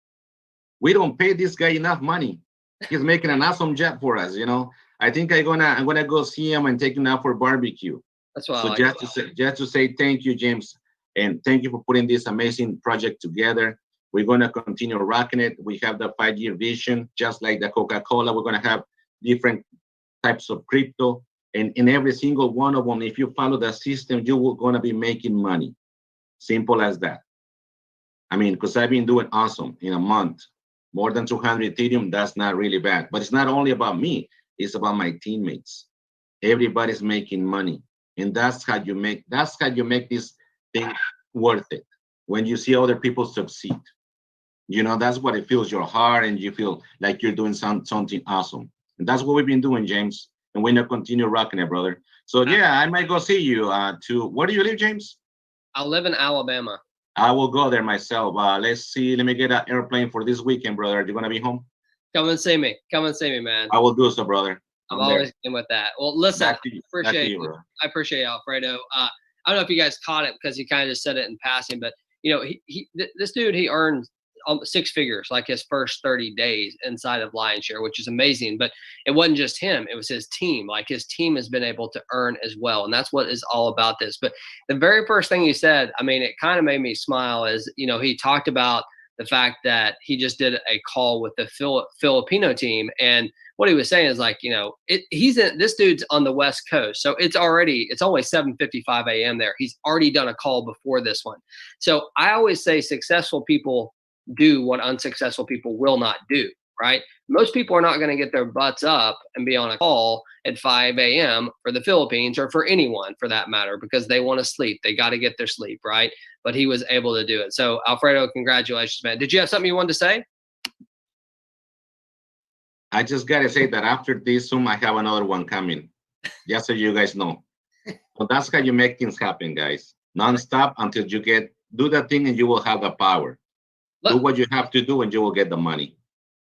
We don't pay this guy enough money. He's making an awesome job for us. You know, I think I'm gonna go see him and take him out for barbecue. That's why. So just to say thank you, James, and thank you for putting this amazing project together. We're gonna continue rocking it. We have the 5-year vision, just like the Coca-Cola. We're gonna have different types of crypto, and in every single one of them, if you follow the system, you will gonna be making money. Simple as that. I mean, because I've been doing awesome in a month, more than 200 Ethereum. That's not really bad. But it's not only about me; it's about my teammates. Everybody's making money, and that's how you make this thing worth it. When you see other people succeed, you know, that's what it fills your heart, and you feel like you're doing something awesome. And that's what we've been doing, James. And we're gonna continue rocking it, brother. So yeah, I might go see you. Where do you live, James? I live in Alabama. I will go there myself. Let's see. Let me get an airplane for this weekend, brother. You gonna be home? Come and see me. Come and see me, man. I will do so, brother. I'm always in with that. Well, listen, Back to you. I appreciate Alfredo. I don't know if you guys caught it because he kind of just said it in passing, but you know, this dude, he earned 6 figures like his first 30 days inside of Lion Share, which is amazing. But it wasn't just him, it was his team. Like his team has been able to earn as well. And that's what is all about this. But the very first thing he said, I mean, it kind of made me smile is, you know, he talked about the fact that he just did a call with the Filipino team. And what he was saying is like, you know, this dude's on the West Coast. So it's only 7:55 a.m. there. He's already done a call before this one. So I always say successful people do what unsuccessful people will not do, right? Most people are not going to get their butts up and be on a call at 5 a.m. for the Philippines or for anyone for that matter, because they want to sleep. They got to get their sleep, right? But he was able to do it. So Alfredo, congratulations, man. Did you have something you wanted to say? I just got to say that after this Zoom, I have another one coming, just so you guys know. So that's how you make things happen, guys. Non-stop until you do that thing and you will have the power. Do what you have to do and you will get the money.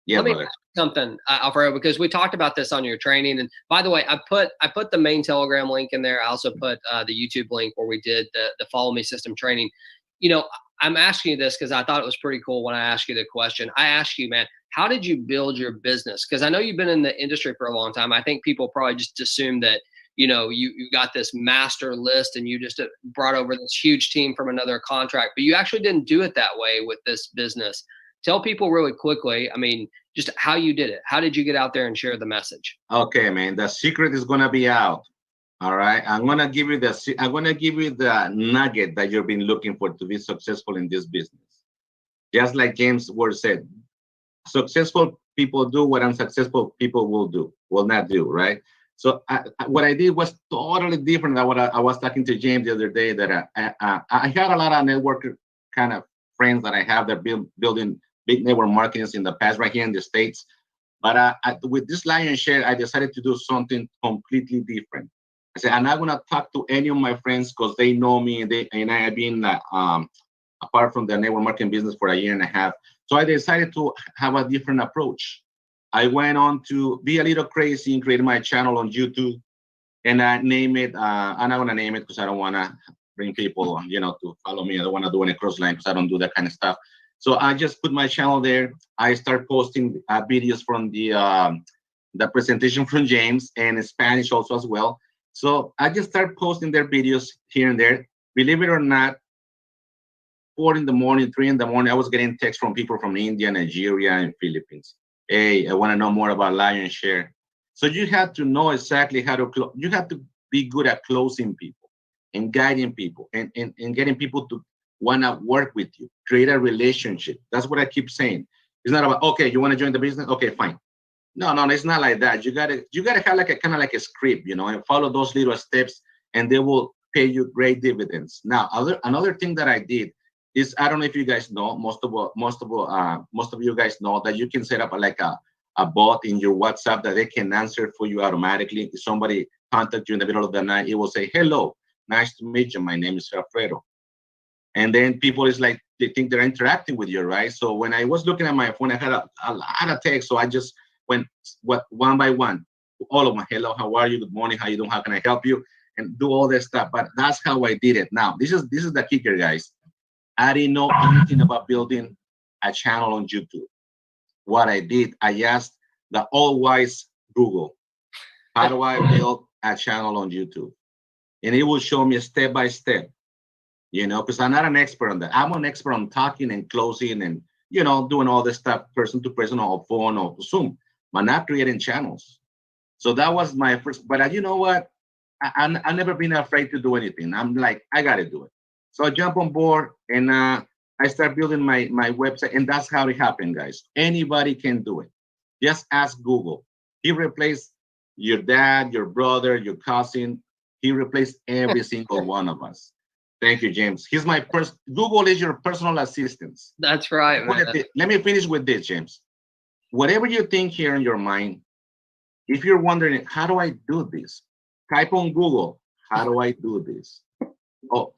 Yeah, let me brother. ask something, Alfredo, because we talked about this on your training. And by the way, I put the main Telegram link in there. I also put the YouTube link where we did the Follow Me System training. You know, I'm asking you this because I thought it was pretty cool when I asked you the question. I asked you, man, how did you build your business? Because I know you've been in the industry for a long time. I think people probably just assume that, you know, you got this master list and you just brought over this huge team from another contract, but you actually didn't do it that way with this business. Tell people really quickly, I mean, just how you did it. How did you get out there and share the message? Okay, man, the secret is going to be out. All right. I'm going to give you the nugget that you've been looking for to be successful in this business. Just like James Ward said, successful people do what unsuccessful people will not do, right? So what I did was totally different than what I was talking to James the other day, that I had a lot of network kind of friends that I have that building big network marketings in the past right here in the States. But with this Lion Share, I decided to do something completely different. I said, I'm not going to talk to any of my friends because they know me and I have been apart from the network marketing business for 1.5 years. So I decided to have a different approach. I went on to be a little crazy and created my channel on YouTube, and I name it. I'm not gonna name it because I don't wanna bring people, you know, to follow me. I don't wanna do any cross line because I don't do that kind of stuff. So I just put my channel there. I start posting videos from the presentation from James and in Spanish also as well. So I just start posting their videos here and there. believe it or not, 4 in the morning, 3 in the morning, I was getting texts from people from India, Nigeria, and Philippines. Hey, I want to know more about Lion Share. So you have to know exactly how to you have to be good at closing people and guiding people and getting people to want to work with you, create a relationship. That's what I keep saying. It's not about, okay, you want to join the business? Okay, fine. No, it's not like that. You gotta have like a kind of like a script, and follow those little steps, and they will pay you great dividends. Now, another thing that I did is, I don't know if you guys know, most of you guys know that you can set up a bot in your WhatsApp that they can answer for you automatically. If somebody contacts you in the middle of the night, it will say, "Hello, nice to meet you. My name is Alfredo." And then people is like, they think they're interacting with you, right? So when I was looking at my phone, I had a lot of text. So I just went one by one, all of them. Hello, how are you? Good morning. How you doing? How can I help you? And do all this stuff. But that's how I did it. Now, this is the kicker, guys. I didn't know anything about building a channel on YouTube. What I did, I asked the all-wise Google, how do I build a channel on YouTube? And it will show me step by step, because I'm not an expert on that. I'm an expert on talking and closing and, doing all this stuff person to person or phone or Zoom, but not creating channels. So that was my first, but you know what? I've never been afraid to do anything. I'm like, I got to do it. So I jump on board and I start building my website, and that's how it happened, guys. Anybody can do it. Just ask Google. He replaced your dad, your brother, your cousin. He replaced every single one of us. Thank you, James. Google is your personal assistant. That's right, man. Let me finish with this, James. Whatever you think here in your mind, if you're wondering, how do I do this? Type on Google, how do I do this? Oh,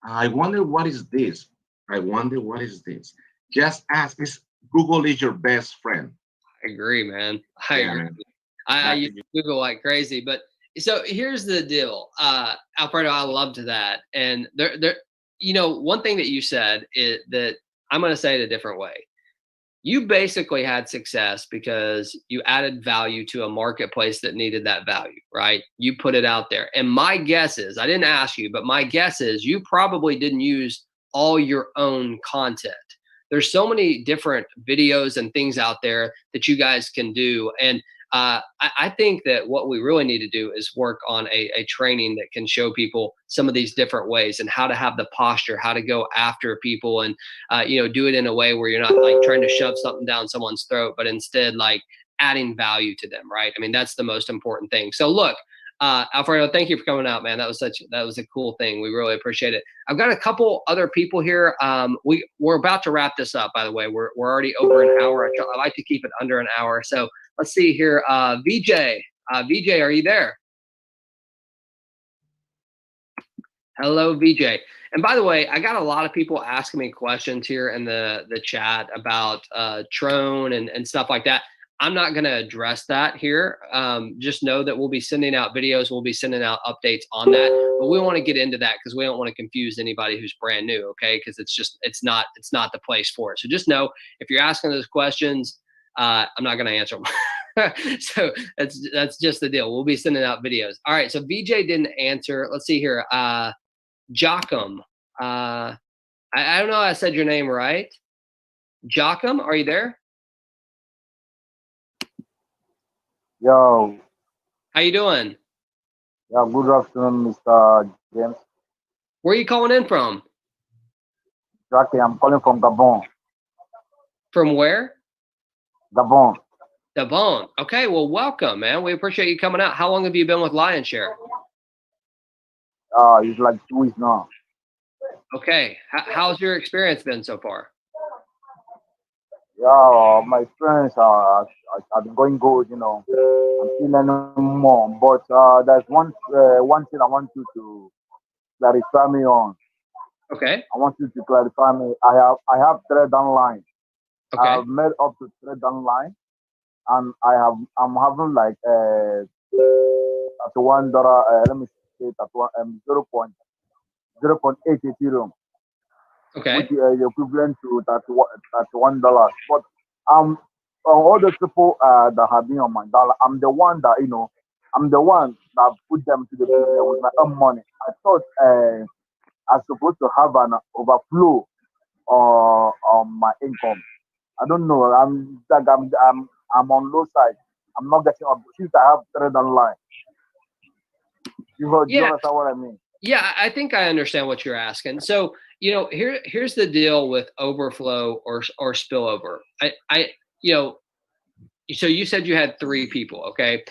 I wonder what is this? I wonder what is this? Just ask. Google is your best friend. I agree, man. I agree. I use Google like crazy, but so here's the deal, Alfredo. I loved that, and one thing that you said is that I'm going to say it a different way. You basically had success because you added value to a marketplace that needed that value, right? You put it out there. And my guess is, I didn't ask you, but my guess is you probably didn't use all your own content. There's so many different videos and things out there that you guys can do. And I think that what we really need to do is work on a training that can show people some of these different ways and how to have the posture, how to go after people, and do it in a way where you're not like trying to shove something down someone's throat, but instead like adding value to them, right? I mean, that's the most important thing. So look, Alfredo, thank you for coming out, man. That was a cool thing. We really appreciate it. I've got a couple other people here. We're about to wrap this up, by the way. We're already over an hour. I like to keep it under an hour. So let's see here. VJ, are you there? Hello, VJ. And by the way, I got a lot of people asking me questions here in the chat about Tron and stuff like that. I'm not going to address that here. Just know that we'll be sending out videos. We'll be sending out updates on that, but we want to get into that because we don't want to confuse anybody who's brand new. Okay. Cause it's not the place for it. So just know if you're asking those questions, I'm not going to answer them. So that's just the deal. We'll be sending out videos. All right. So VJ didn't answer. Let's see here. Jochum. I don't know. I said your name right. Jochum, are you there? Yo. How you doing? Yeah, good afternoon, Mr. James. Where are you calling in from? Jackie, I'm calling from Gabon. From where? Gabon. Gabon. Okay, well, welcome, man. We appreciate you coming out. How long have you been with Lion Share? It's like 2 weeks now. Okay. How's your experience been so far? Yeah, my experience have been going good, I'm still learning more. But there's one thing I want you to clarify me on. Okay. I want you to clarify me. I have trade online. Okay. I've made up to trade online, and I'm having like at $1. Let me say it at 0.8 Ethereum. Okay. Which is equivalent to $1. But all the people that have been on my dollar, I'm the one that put them to the business with my own money. I thought I'm supposed to have an overflow on my income. I don't know. I'm on low side. I'm not getting up since I have trade online. You Yeah. understand what I mean? Yeah, I think I understand what you're asking. So, here's the deal with overflow or spillover. So you said you had 3 people, okay?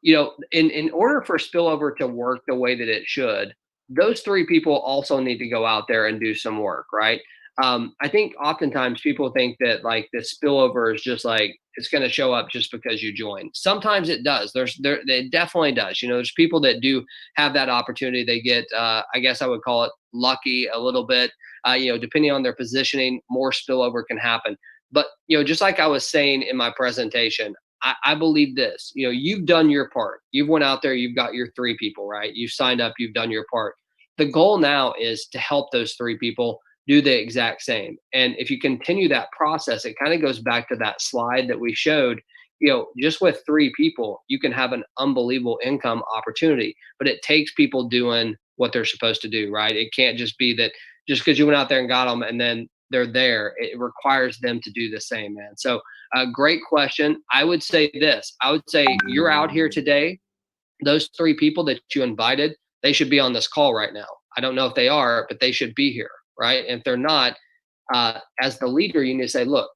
In order for spillover to work the way that it should, those 3 people also need to go out there and do some work, right? I think oftentimes people think that like the spillover is just like it's going to show up just because you join. Sometimes it does. It definitely does. There's people that do have that opportunity. They get, I guess I would call it lucky a little bit. Depending on their positioning, more spillover can happen. But just like I was saying in my presentation, I believe this. You've done your part. You've went out there. You've got your 3 people, right? You've signed up. You've done your part. The goal now is to help those 3 people do the exact same. And if you continue that process, it kind of goes back to that slide that we showed. Just with 3 people, you can have an unbelievable income opportunity. But it takes people doing what they're supposed to do, right? It can't just be that just because you went out there and got them and then they're there. It requires them to do the same, man. So great question. I would say this. I would say you're out here today. Those 3 people that you invited, they should be on this call right now. I don't know if they are, but they should be here, right? And if they're not, as the leader, you need to say, look,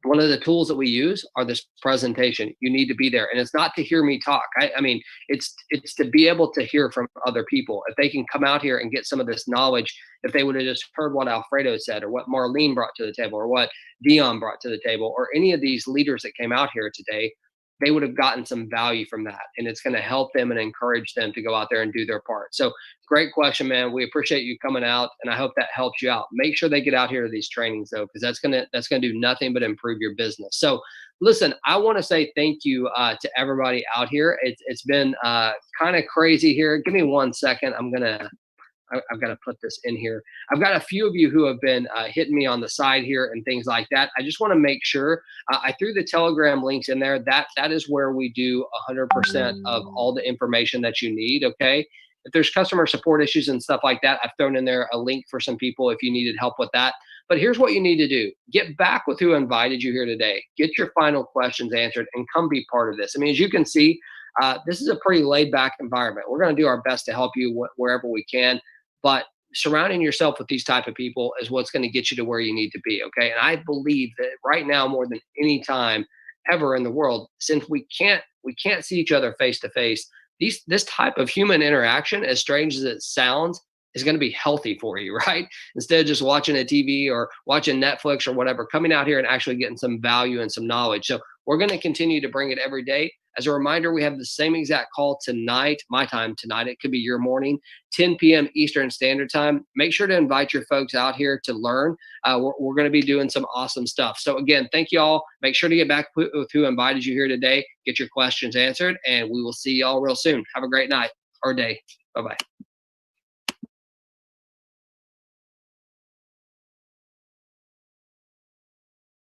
one of the tools that we use are this presentation. You need to be there. And it's not to hear me talk. I mean, it's to be able to hear from other people. If they can come out here and get some of this knowledge, if they would have just heard what Alfredo said or what Marlene brought to the table or what Dion brought to the table or any of these leaders that came out here today, they would have gotten some value from that. And it's going to help them and encourage them to go out there and do their part. So great question, man. We appreciate you coming out and I hope that helps you out. Make sure they get out here to these trainings though, because that's going to do nothing but improve your business. So listen, I want to say thank you to everybody out here. It's been kind of crazy here. Give me 1 second. I've got to put this in here. I've got a few of you who have been hitting me on the side here and things like that. I just want to make sure I threw the Telegram links in there. That is where we do 100% of all the information that you need. Okay. If there's customer support issues and stuff like that, I've thrown in there a link for some people if you needed help with that. But here's what you need to do. Get back with who invited you here today. Get your final questions answered and come be part of this. I mean, as you can see, this is a pretty laid back environment. We're going to do our best to help you wherever we can. But surrounding yourself with these type of people is what's going to get you to where you need to be. Okay. And I believe that right now, more than any time ever in the world, since we can't see each other face to face, this type of human interaction, as strange as it sounds, is going to be healthy for you, right? Instead of just watching a TV or watching Netflix or whatever, coming out here and actually getting some value and some knowledge. So we're going to continue to bring it every day. As a reminder, we have the same exact call tonight, my time tonight. It could be your morning, 10 p.m. Eastern Standard Time. Make sure to invite your folks out here to learn. We're going to be doing some awesome stuff. So again, thank you all. Make sure to get back with who invited you here today. Get your questions answered, and we will see y'all real soon. Have a great night or day. Bye-bye.